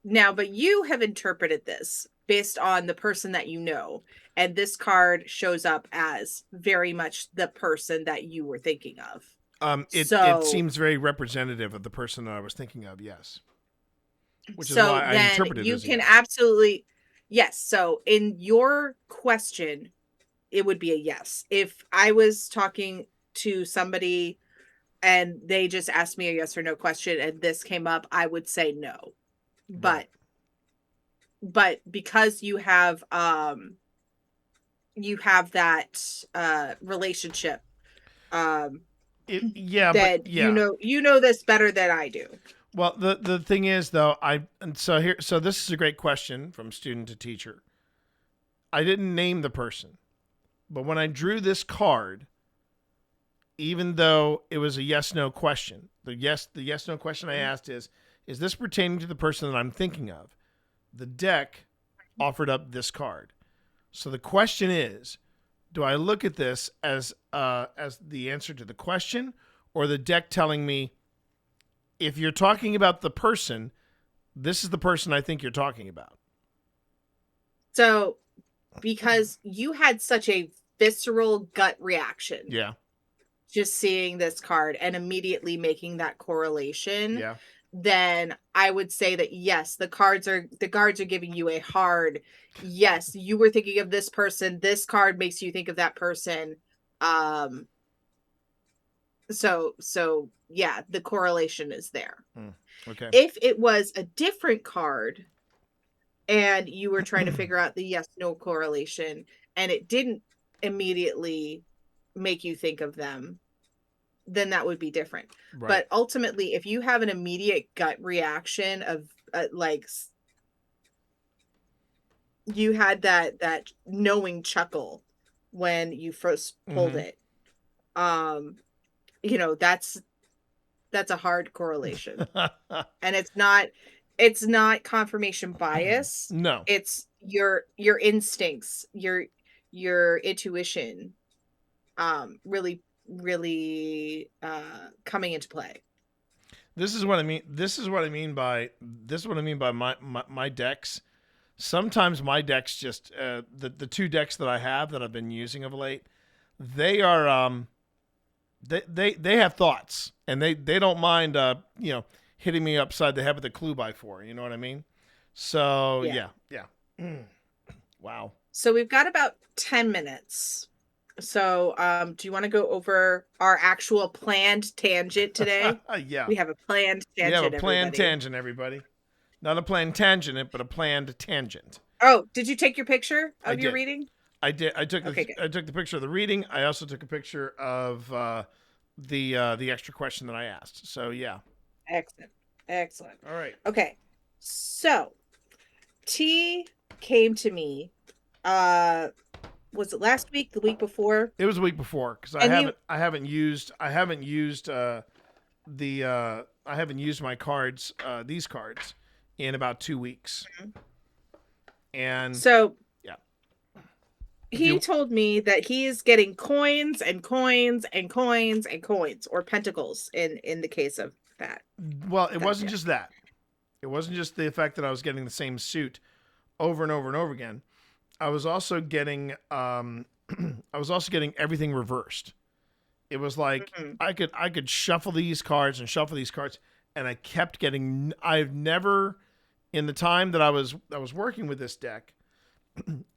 now, but you have interpreted this based on the person that you know, and this card shows up as very much the person that you were thinking of. It seems very representative of the person that I was thinking of, yes. Which is why I interpreted it you as can yes. absolutely, yes. So in your question, it would be a yes. If I was talking to somebody and they just asked me a yes or no question and this came up, I would say no. Right. But because you have that relationship, you know this better than I do. Well, the thing is though, so this is a great question from student to teacher. I didn't name the person, but when I drew this card, even though it was a yes/no question, the yes/no question I asked is this pertaining to the person that I'm thinking of? The deck offered up this card. So the question is, do I look at this as the answer to the question, or the deck telling me, if you're talking about the person, this is the person I think you're talking about? So, because you had such a visceral gut reaction. Yeah. Just seeing this card and immediately making that correlation. Yeah. Then I would say that yes, the cards are giving you a hard yes. You were thinking of this person. This card makes you think of that person. So yeah, the correlation is there. Okay. If it was a different card and you were trying to figure out the yes/no correlation and it didn't immediately make you think of them, then that would be different. Right. But ultimately, if you have an immediate gut reaction of you had that knowing chuckle when you first pulled it, that's a hard correlation. And it's not confirmation bias. No. It's your instincts, your intuition really really coming into play. This is what I mean. This is what I mean by my decks. Sometimes my decks just the two decks that I have that I've been using of late, they are they have thoughts, and they don't mind hitting me upside the head with a clue by four. You know what I mean? So yeah. Wow. So we've got about 10 minutes. So do you want to go over our actual planned tangent today? Yeah. We have a planned tangent. We have a planned everybody. tangent, everybody. Not a planned tangent, but a planned tangent. Oh, did you take your picture of I your did. reading? I did. I took Okay, I took the picture of the reading. I also took a picture of the extra question that I asked. So yeah. Excellent. All right. Okay. So T came to me was it last week, the week before? It was the week before, because I haven't used my cards, these cards, in about 2 weeks. And so yeah, he told me that he is getting coins and coins and coins and coins, or pentacles in the case of that. Well, it wasn't just that. It wasn't just the fact that I was getting the same suit over and over and over again. I was also getting everything reversed. It was like I could shuffle these cards, and I kept getting. I've never, in the time that I was working with this deck,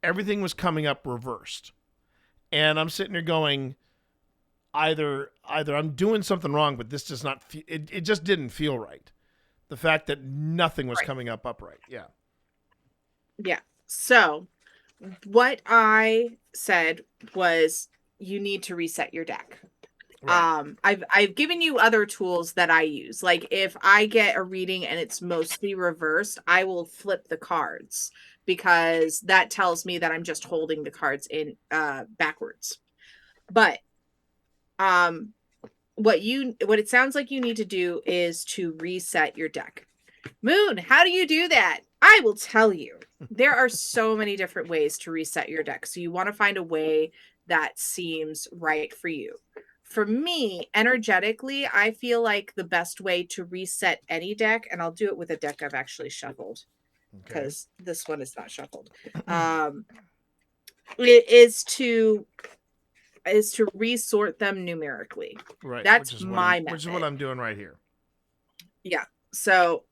everything was coming up reversed, and I'm sitting there going, either I'm doing something wrong, but this does not. It just didn't feel right. The fact that nothing was coming up upright. Yeah. Yeah. So what I said was, you need to reset your deck. Right. I've given you other tools that I use. Like if I get a reading and it's mostly reversed, I will flip the cards, because that tells me that I'm just holding the cards in backwards. But what it sounds like you need to do is to reset your deck. Moon, how do you do that? I will tell you. There are so many different ways to reset your deck. So you want to find a way that seems right for you. For me, energetically, I feel like the best way to reset any deck, and I'll do it with a deck I've actually shuffled, because this one is not shuffled, it is to resort them numerically. Right. That's my method. Which is what I'm doing right here. Yeah. So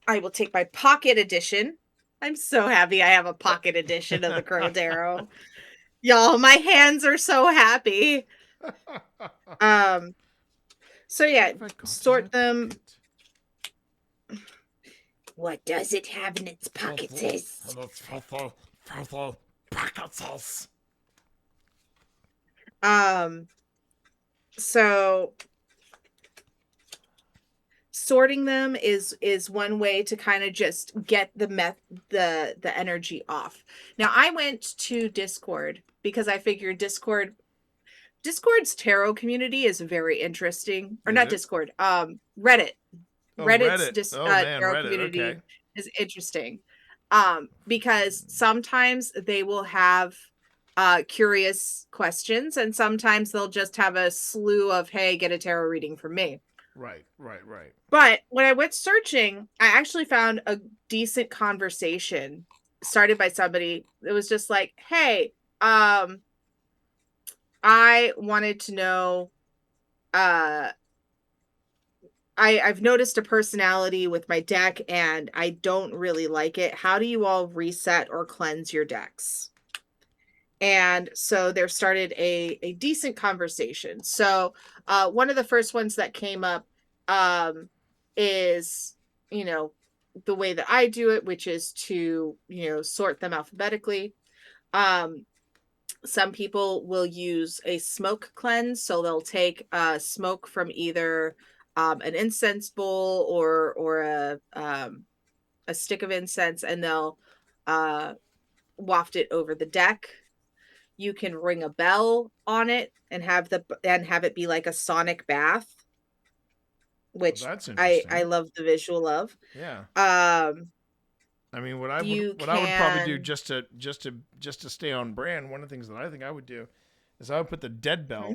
I will take my pocket edition. I'm so happy I have a pocket edition of the Curled Arrow. Y'all, my hands are so happy. So yeah, sort them. What does it have in its pockets? So sorting them is one way to kind of just get the energy off. Now I went to Discord because I figured Discord's tarot community is very interesting. Or not Discord, Reddit. Reddit's tarot community is interesting. Because sometimes they will have curious questions, and sometimes they'll just have a slew of, hey, get a tarot reading from me. Right. But when I went searching, I actually found a decent conversation started by somebody that was just like, hey, I wanted to know, I've noticed a personality with my deck and I don't really like it. How do you all reset or cleanse your decks? And so there started a decent conversation. So one of the first ones that came up is, the way that I do it, which is to, sort them alphabetically. Some people will use a smoke cleanse. So they'll take smoke from either an incense bowl or a stick of incense, and they'll waft it over the deck. You can ring a bell on it and have it be like a sonic bath, which I love the visual of. Yeah. I mean, what I would probably do just to stay on brand. One of the things that I think I would do is I would put the dead bell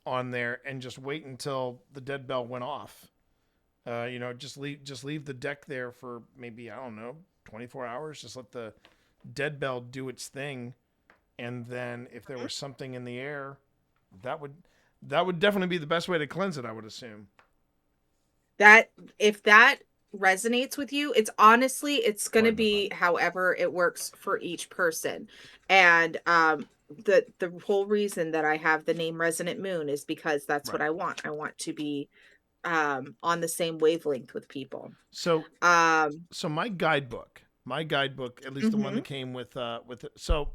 on there and just wait until the dead bell went off. Just leave the deck there for maybe, I don't know, 24 hours. Just let the dead bell do its thing, and then if there was something in the air, that would definitely be the best way to cleanse it, I would assume. That if that resonates with you, it's going to be however it works for each person. And the whole reason that I have the name Resonant Moon is because that's what I want. I want to be on the same wavelength with people. So my guidebook, at least the one that came with it. So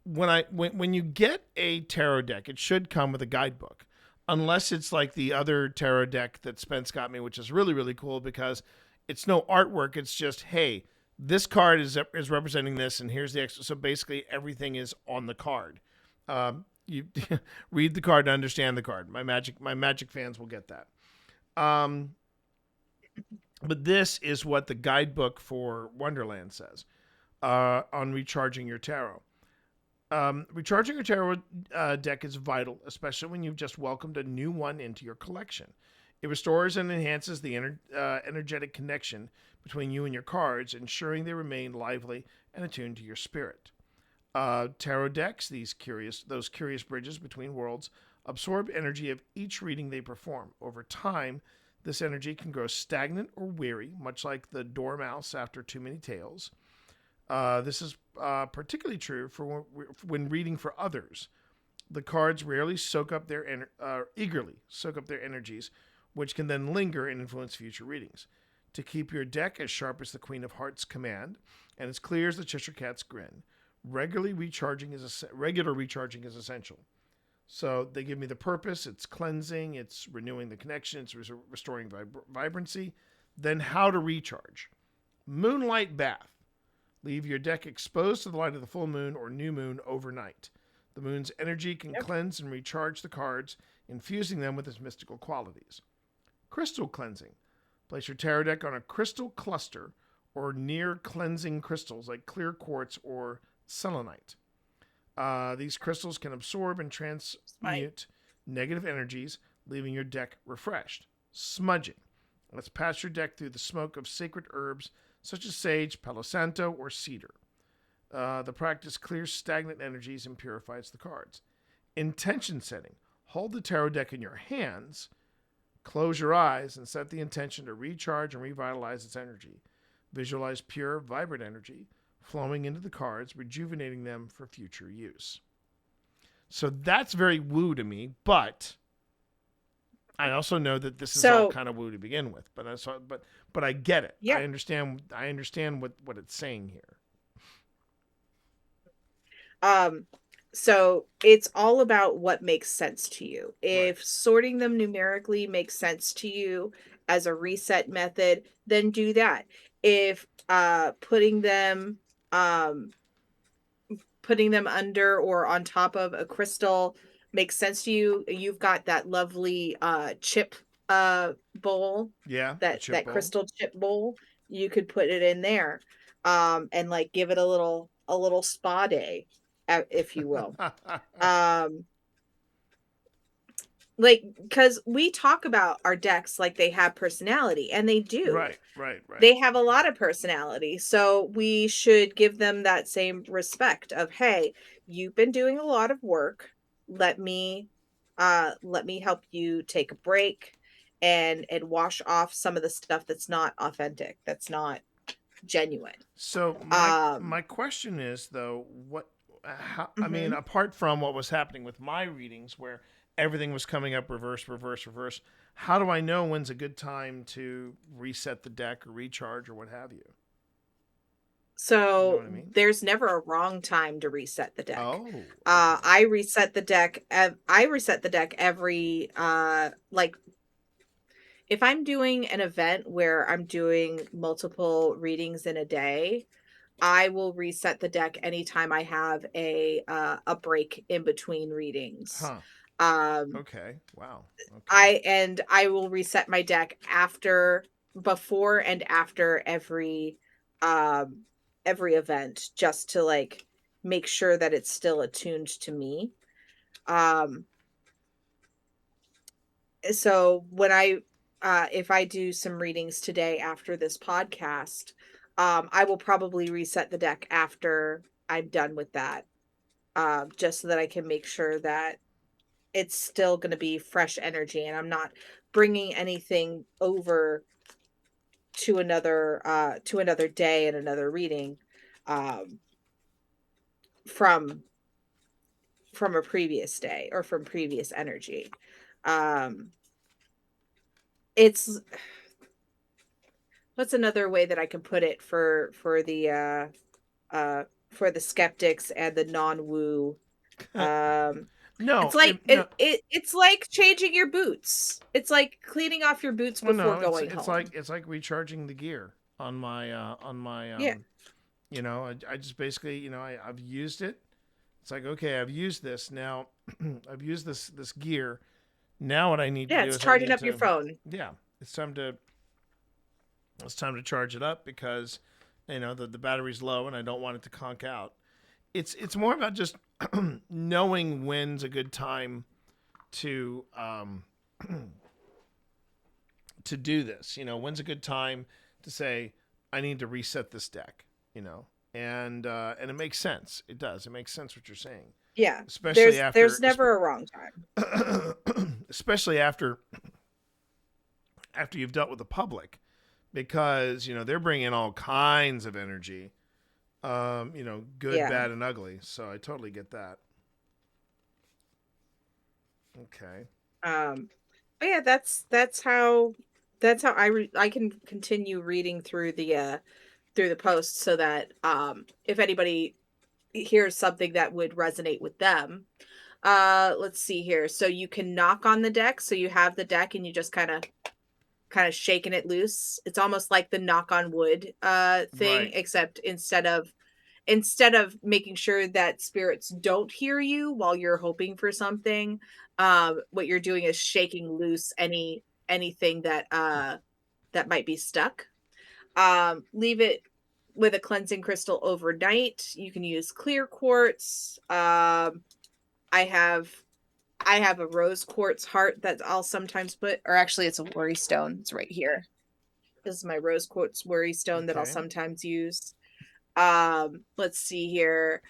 when you get a tarot deck, it should come with a guidebook, unless it's like the other tarot deck that Spence got me, which is really, really cool because it's no artwork. It's just, hey, this card is representing this, and here's the extra. So basically, everything is on the card. You read the card to understand the card. My magic fans will get that. But this is what the guidebook for Wonderland says on recharging your tarot. Recharging your tarot deck is vital, especially when you've just welcomed a new one into your collection. It restores and enhances the energetic connection between you and your cards, ensuring they remain lively and attuned to your spirit. Tarot decks, those curious bridges between worlds, absorb energy of each reading they perform. Over time, this energy can grow stagnant or weary, much like the dormouse after too many tales. This is particularly true for when reading for others. The cards rarely eagerly soak up their energies, which can then linger and influence future readings. To keep your deck as sharp as the Queen of Hearts' command and as clear as the Cheshire Cat's grin, regular recharging is essential. So they give me the purpose. It's cleansing. It's renewing the connection. It's restoring vibrancy. Then how to recharge. Moonlight bath. Leave your deck exposed to the light of the full moon or new moon overnight. The moon's energy can cleanse and recharge the cards, infusing them with its mystical qualities. Crystal cleansing. Place your tarot deck on a crystal cluster or near cleansing crystals like clear quartz or selenite. These crystals can absorb and transmute negative energies, leaving your deck refreshed. Smudging. Let's pass your deck through the smoke of sacred herbs such as sage, palo santo, or cedar. The practice clears stagnant energies and purifies the cards. Intention setting. Hold the tarot deck in your hands, close your eyes, and set the intention to recharge and revitalize its energy. Visualize pure, vibrant energy flowing into the cards, rejuvenating them for future use. So that's very woo to me, but I also know that this is all kind of woo to begin with. But I get it. Yeah. I understand what it's saying here. So it's all about what makes sense to you. If sorting them numerically makes sense to you as a reset method, then do that. If putting them under or on top of a crystal makes sense to you, you've got that lovely chip bowl. Yeah. That crystal chip bowl. You could put it in there and like give it a little spa day, if you will. Like, because we talk about our decks like they have personality, and they do. Right. They have a lot of personality, so we should give them that same respect of, hey, you've been doing a lot of work. Let me help you take a break and wash off some of the stuff that's not authentic, that's not genuine. So my question is, though, I mean, apart from what was happening with my readings where everything was coming up reverse, how do I know when's a good time to reset the deck or recharge or what have you? So you know what I mean? There's never a wrong time to reset the deck. Oh, okay. I reset the deck every like if I'm doing an event where I'm doing multiple readings in a day, I will reset the deck anytime I have a break in between readings. Huh. Okay. Wow. Okay. I will reset my deck before and after every event, just to like make sure that it's still attuned to me. so when I if I do some readings today after this podcast, I will probably reset the deck after I'm done with that, just so that I can make sure that it's still going to be fresh energy and I'm not bringing anything over to another day and another reading, um, from a previous day or from previous energy. Um, it's what's another way that I can put it for the skeptics and the non-woo. Um, No, it's like no. it's like changing your boots. It's like cleaning off your boots Well, before no, going home. it's like recharging the gear on my Yeah. you know, I just basically, you know, I've used it. It's like, okay, I've used this now. I've used this gear. Now what I need to Yeah, do it's is I charging need up your to, phone. yeah, it's time to charge it up because you know the battery's low and I don't want it to conk out. It's more about just knowing when's a good time to to do this. You know, when's a good time to say I need to reset this deck. You know, and it makes sense. It does. It makes sense what you're saying, Yeah. especially There's after, never a wrong time. especially after you've dealt with the public, because you know they're bringing all kinds of energy. You know, good, Yeah. bad, and ugly. So I totally get that. Okay. But yeah, that's how I can continue reading through the posts so that if anybody hears something that would resonate with them. Let's see here. So you can knock on the deck. So you have the deck and you just kind of shaking it loose. It's almost like the knock on wood thing, Right. except instead of making sure that spirits don't hear you while you're hoping for something, what you're doing is shaking loose anything that might be stuck. Leave it with a cleansing crystal overnight. You can use clear quartz. I have I have a rose quartz heart that I'll sometimes put, or actually it's a worry stone. It's right here. This is my rose quartz worry stone that I'll Okay. sometimes use. Let's see here.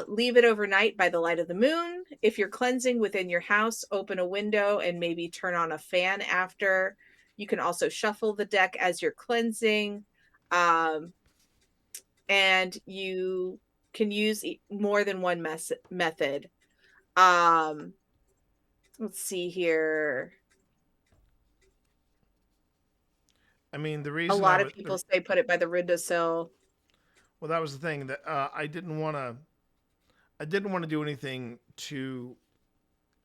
Leave it overnight by the light of the moon. If you're cleansing within your house, open a window and maybe turn on a fan after. You can also shuffle the deck as you're cleansing. Um, and you can use more than one method. Um, let's see here. I mean, the A reason I lot of would, people say put it by the windowsill. well, that was the thing that I didn't want to do anything too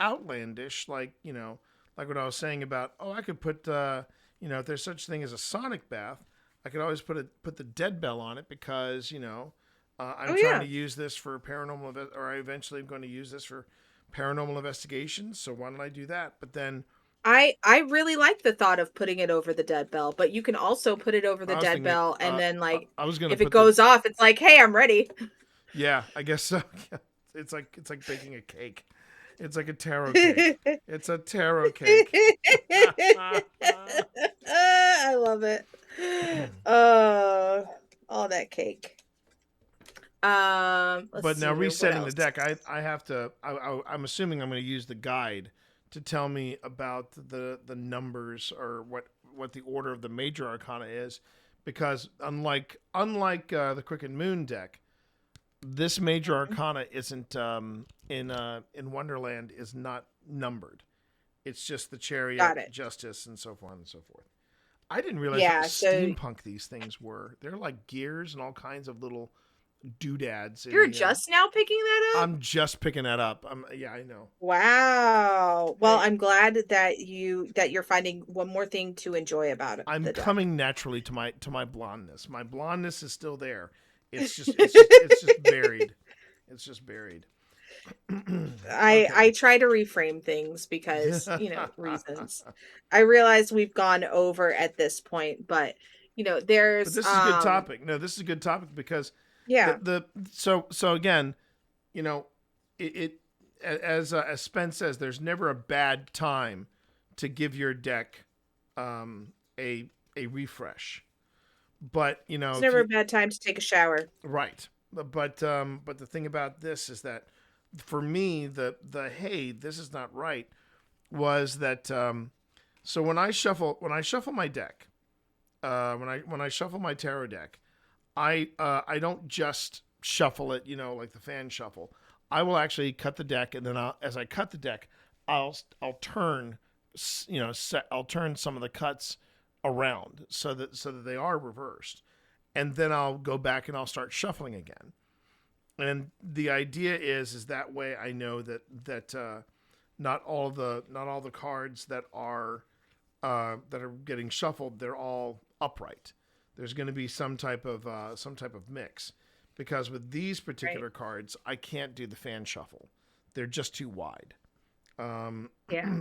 outlandish, like you know, like what I was saying about, oh, I could put, you know, if there's such thing as a sonic bath, I could always put the dead bell on it because you know, I'm Oh trying yeah. to use this for paranormal, or I eventually am going to use this for paranormal investigations. So why don't I do that? But then I really like the thought of putting it over the dead bell, but you can also put it over the I was dead thinking, bell and then I was gonna if it put the, goes off, it's like, "Hey, I'm ready." yeah, I guess so. It's like baking a cake. It's like a tarot cake. It's a tarot cake. I love it. Uh, all that cake. Let's But see now here. What resetting the else? deck, I have to. I'm assuming I'm going to use the guide to tell me about the numbers or what the order of the major arcana is, because unlike the Quicken Moon deck, this major arcana isn't in Wonderland is not numbered. It's just the Chariot, Got it. Justice, and so on and so forth. I didn't realize how Yeah. So steampunk these things were. They're like gears and all kinds of little doodads in you're the. just now picking that up? I'm just picking that up. Yeah, I know. Wow. Well, Hey, I'm glad that you're finding one more thing to enjoy about I'm the deck. coming naturally to my blondness. My blondness is still there. It's just buried. It's just buried. I Okay. try to reframe things because, reasons. I realize we've gone over at this point, but But there's this is a good topic. No, this is a good topic because yeah. the so again, you know, it as Spence says, there's never a bad time to give your deck a refresh. But it's never a bad time to take a shower. Right. But the thing about this is that for me the hey, this is not right was that so when I shuffle my deck, when I shuffle my tarot deck, I don't just shuffle it, like the fan shuffle. I will actually cut the deck, and then as I cut the deck, I'll turn, I'll turn some of the cuts around so that they are reversed, and then I'll go back and I'll start shuffling again. And the idea is that way I know that not all the cards that are getting shuffled, they're all upright. There's going to be some type of mix, because with these particular cards, I can't do the fan shuffle. They're just too wide. Yeah.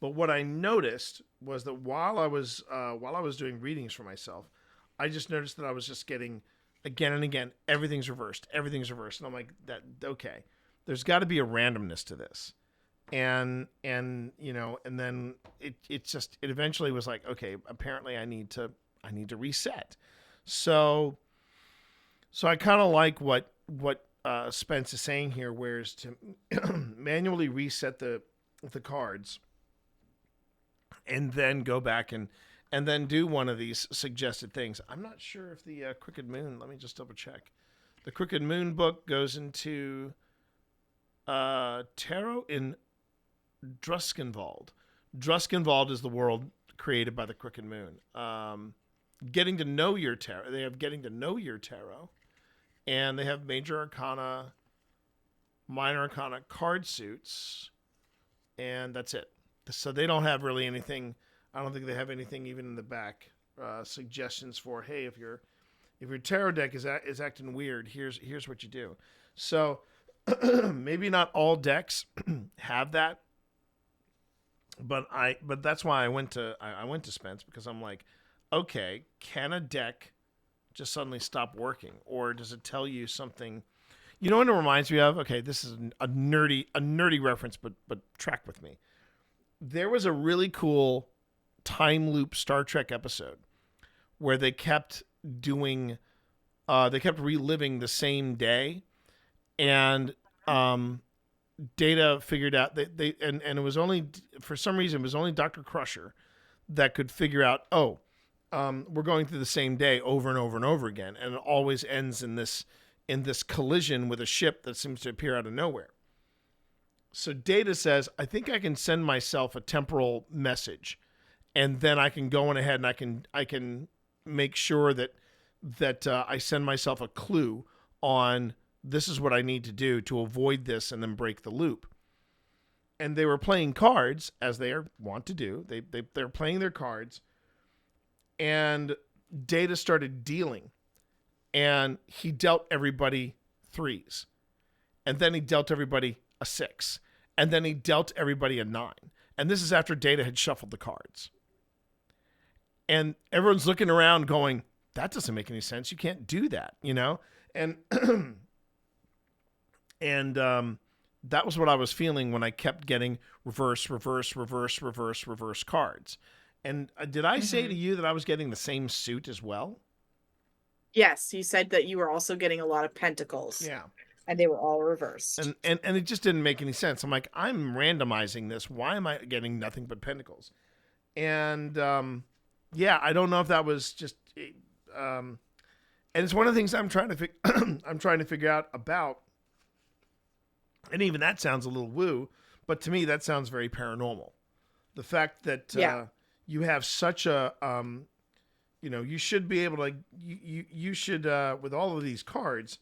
But what I noticed was that while I was doing readings for myself, I just noticed that I was just getting again and again, everything's reversed, and I'm like, that okay, there's got to be a randomness to this, and then it eventually was like, okay, apparently I need to reset. So I kind of like what Spence is saying here, whereas to manually reset the cards and then go back and then do one of these suggested things. I'm not sure if the Crooked Moon, let me just double check. The Crooked Moon book goes into tarot in Druskenwald. Druskenwald is the world created by the Crooked Moon. Getting to know your tarot. They have Getting to Know Your Tarot. And they have Major Arcana, Minor Arcana card suits. And that's it. So they don't have really anything. I don't think they have anything even in the back. Suggestions for, hey, if your tarot deck is acting weird, here's what you do. So maybe not all decks have that. But that's why I went to Spence, because I'm like, okay, can a deck just suddenly stop working, or does it tell you something? You know what it reminds me of? Okay, this is a nerdy reference, but track with me. There was a really cool time loop Star Trek episode where they kept reliving the same day, and Data figured out that and it was only, for some reason, it was only Dr. Crusher that could figure out, we're going through the same day over and over and over again, and it always ends in this collision with a ship that seems to appear out of nowhere. So Data says, I think I can send myself a temporal message, and then I can go on ahead and I can make sure that I send myself a clue on, this is what I need to do to avoid this and then break the loop. And they were playing cards, as they are wont to do. They're playing their cards, and Data started dealing, and he dealt everybody 3s, and then he dealt everybody a 6, and then he dealt everybody a 9. And this is after Data had shuffled the cards. And everyone's looking around going, that doesn't make any sense. You can't do that, And and that was what I was feeling when I kept getting reverse cards. And did I say to you that I was getting the same suit as well? Yes, you said that you were also getting a lot of pentacles. Yeah. And they were all reversed. And it just didn't make any sense. I'm like, I'm randomizing this. Why am I getting nothing but pentacles? And I don't know if that was just and it's one of the things I'm trying to figure out about. And even that sounds a little woo, but to me that sounds very paranormal. The fact that you have such a you should be able to, you should with all of these cards,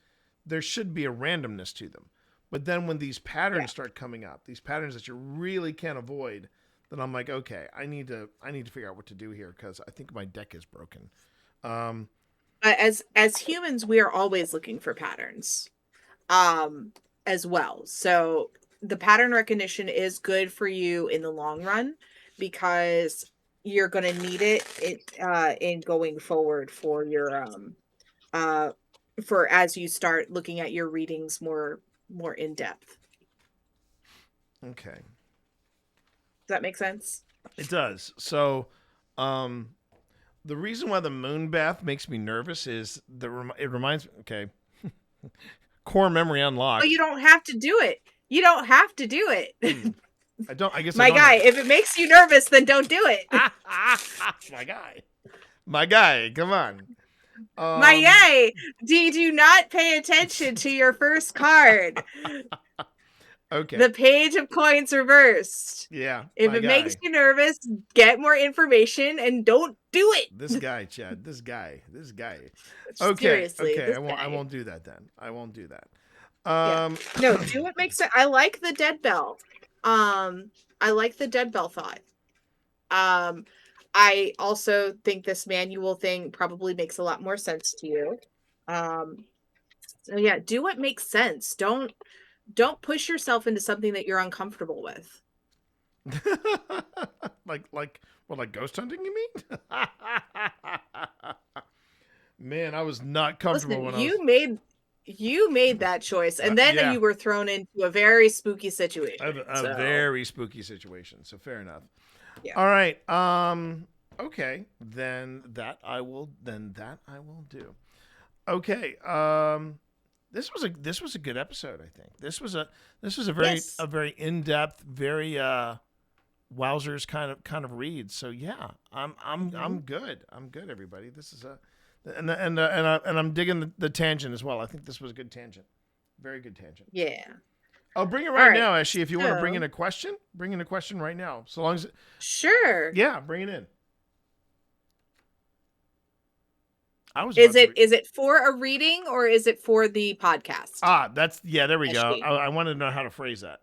there should be a randomness to them. But then when these patterns start coming up, these patterns that you really can't avoid, then I'm like, okay, I need to figure out what to do here, because I think my deck is broken. As humans, we are always looking for patterns, as well. So the pattern recognition is good for you in the long run, because you're going to need it in going forward for your for as you start looking at your readings more in depth. Okay. Does that make sense? It does. So, the reason why the moon bath makes me nervous is it reminds me. Okay, core memory unlocked. Oh, you don't have to do it. You don't have to do it. I don't. I guess My guy, if it makes you nervous, then don't do it. My guy, come on. My guy, do not pay attention to your first card. Okay. The page of coins reversed. Yeah. If it makes you nervous, get more information and don't do it. This guy, Chad. This guy. Okay. Seriously. Okay. I won't do that then. I won't do that. No, do what makes sense. I like the dead bell. I like the dead bell thought. I also think this manual thing probably makes a lot more sense to you. So yeah, do what makes sense. Don't push yourself into something that you're uncomfortable with. like ghost hunting, you mean? Man, I was not comfortable when you made that choice, and then you were thrown into a very spooky situation. A very spooky situation. So fair enough. Yeah. All right. Okay. Then that I will do. Okay. This was a good episode, I think. This was a very in-depth, very wowzers kind of read. So yeah, I'm good. I'm good, everybody. This is and I'm digging the tangent as well. I think this was a good tangent. Very good tangent. Yeah. I'll bring it right now, Ashley. If you want to bring in a question, right now. So long as sure. Yeah, bring it in. Is it for a reading or is it for the podcast? There we go. I wanted to know how to phrase that.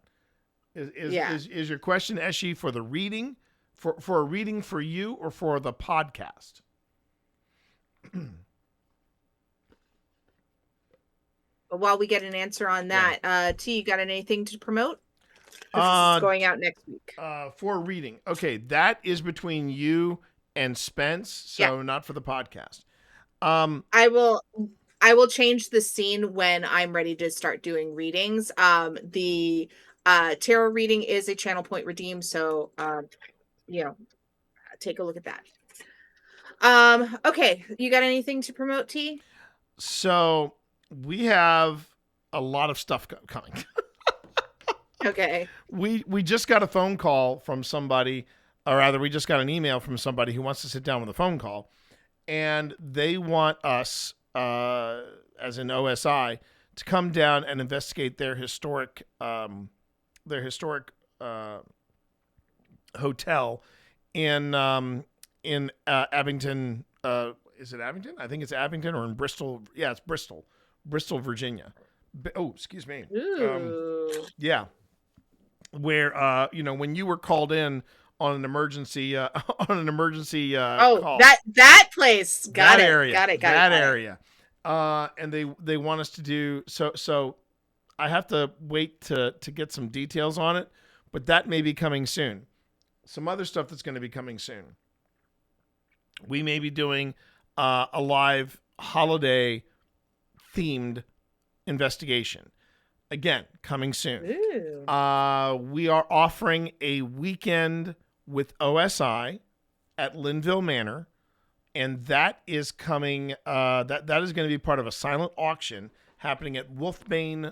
Is your question, Eshi, for the reading, for a reading for you or for the podcast? While we get an answer on that, T, you got anything to promote? This is going out next week. For a reading. Okay, that is between you and Spence, so not for the podcast. I will change the scene when I'm ready to start doing readings. The tarot reading is a channel point redeem, so take a look at that. Okay, you got anything to promote, T? So we have a lot of stuff coming. Okay. We just got a phone call from somebody, or rather we just got an email from somebody who wants to sit down with a phone call. And they want us, as an OSI, to come down and investigate their historic hotel in Abington. Is it Abington? I think it's Abington, or in Bristol. Yeah, it's Bristol, Virginia. Excuse me. Yeah, where when you were called in on an emergency call. that place. Got it. Area. And they want us to do so I have to wait to get some details on it, but that may be coming soon. Some other stuff that's going to be coming soon. We may be doing a live holiday themed investigation. Again, coming soon. We are offering a weekend with OSI at Linville Manor, and that is coming. That is going to be part of a silent auction happening at Wolfbane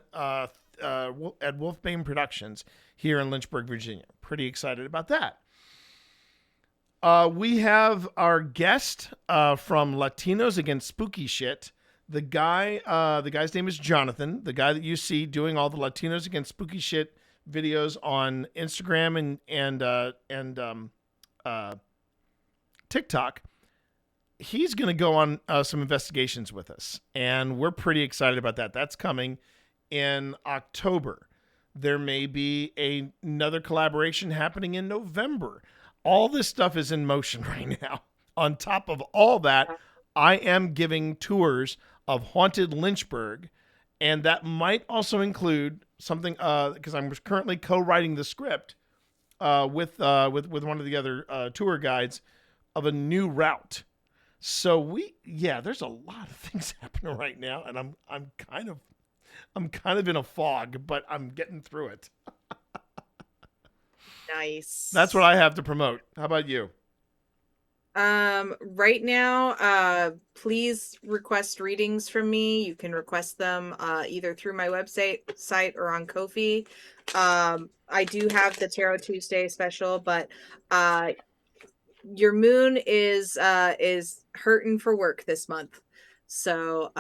Productions here in Lynchburg, Virginia. Pretty excited about that. We have our guest from Latinos Against Spooky Shit. The guy's name is Jonathan. The guy that you see doing all the Latinos Against Spooky Shit videos on Instagram and TikTok. He's going to go on some investigations with us, and we're pretty excited about that. That's coming in October. There may be another collaboration happening in November. All this stuff is in motion right now. On top of all that, I am giving tours of Haunted Lynchburg, and that might also include something because I'm currently co-writing the script with one of the other tour guides of a new route. So there's a lot of things happening right now, and I'm kind of in a fog, but I'm getting through it. Nice. That's what I have to promote. How about you? Right now, please request readings from me. You can request them either through my site or on Ko-fi. I do have the Tarot Tuesday special, but your moon is hurting for work this month. So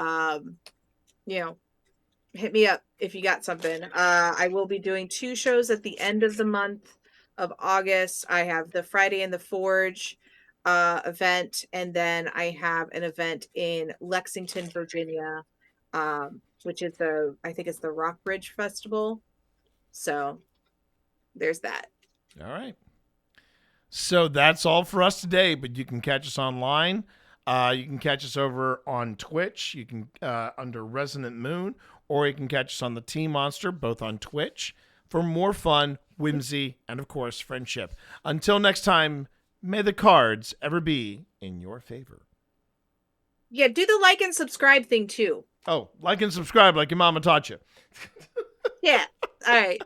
hit me up if you got something. I will be doing 2 shows at the end of the month of August. I have the Friday in the Forge event, and then I have an event in Lexington, Virginia, which is I think it's the Rockbridge Festival. So there's that. All right. So that's all for us today, but you can catch us online. You can catch us over on Twitch. You can under Resonant Moon, or you can catch us on the Tea Monster, both on Twitch, for more fun, whimsy, and of course, friendship. Until next time, may the cards ever be in your favor. Yeah, do the like and subscribe thing too. Oh, like and subscribe like your mama taught you. Yeah. All right.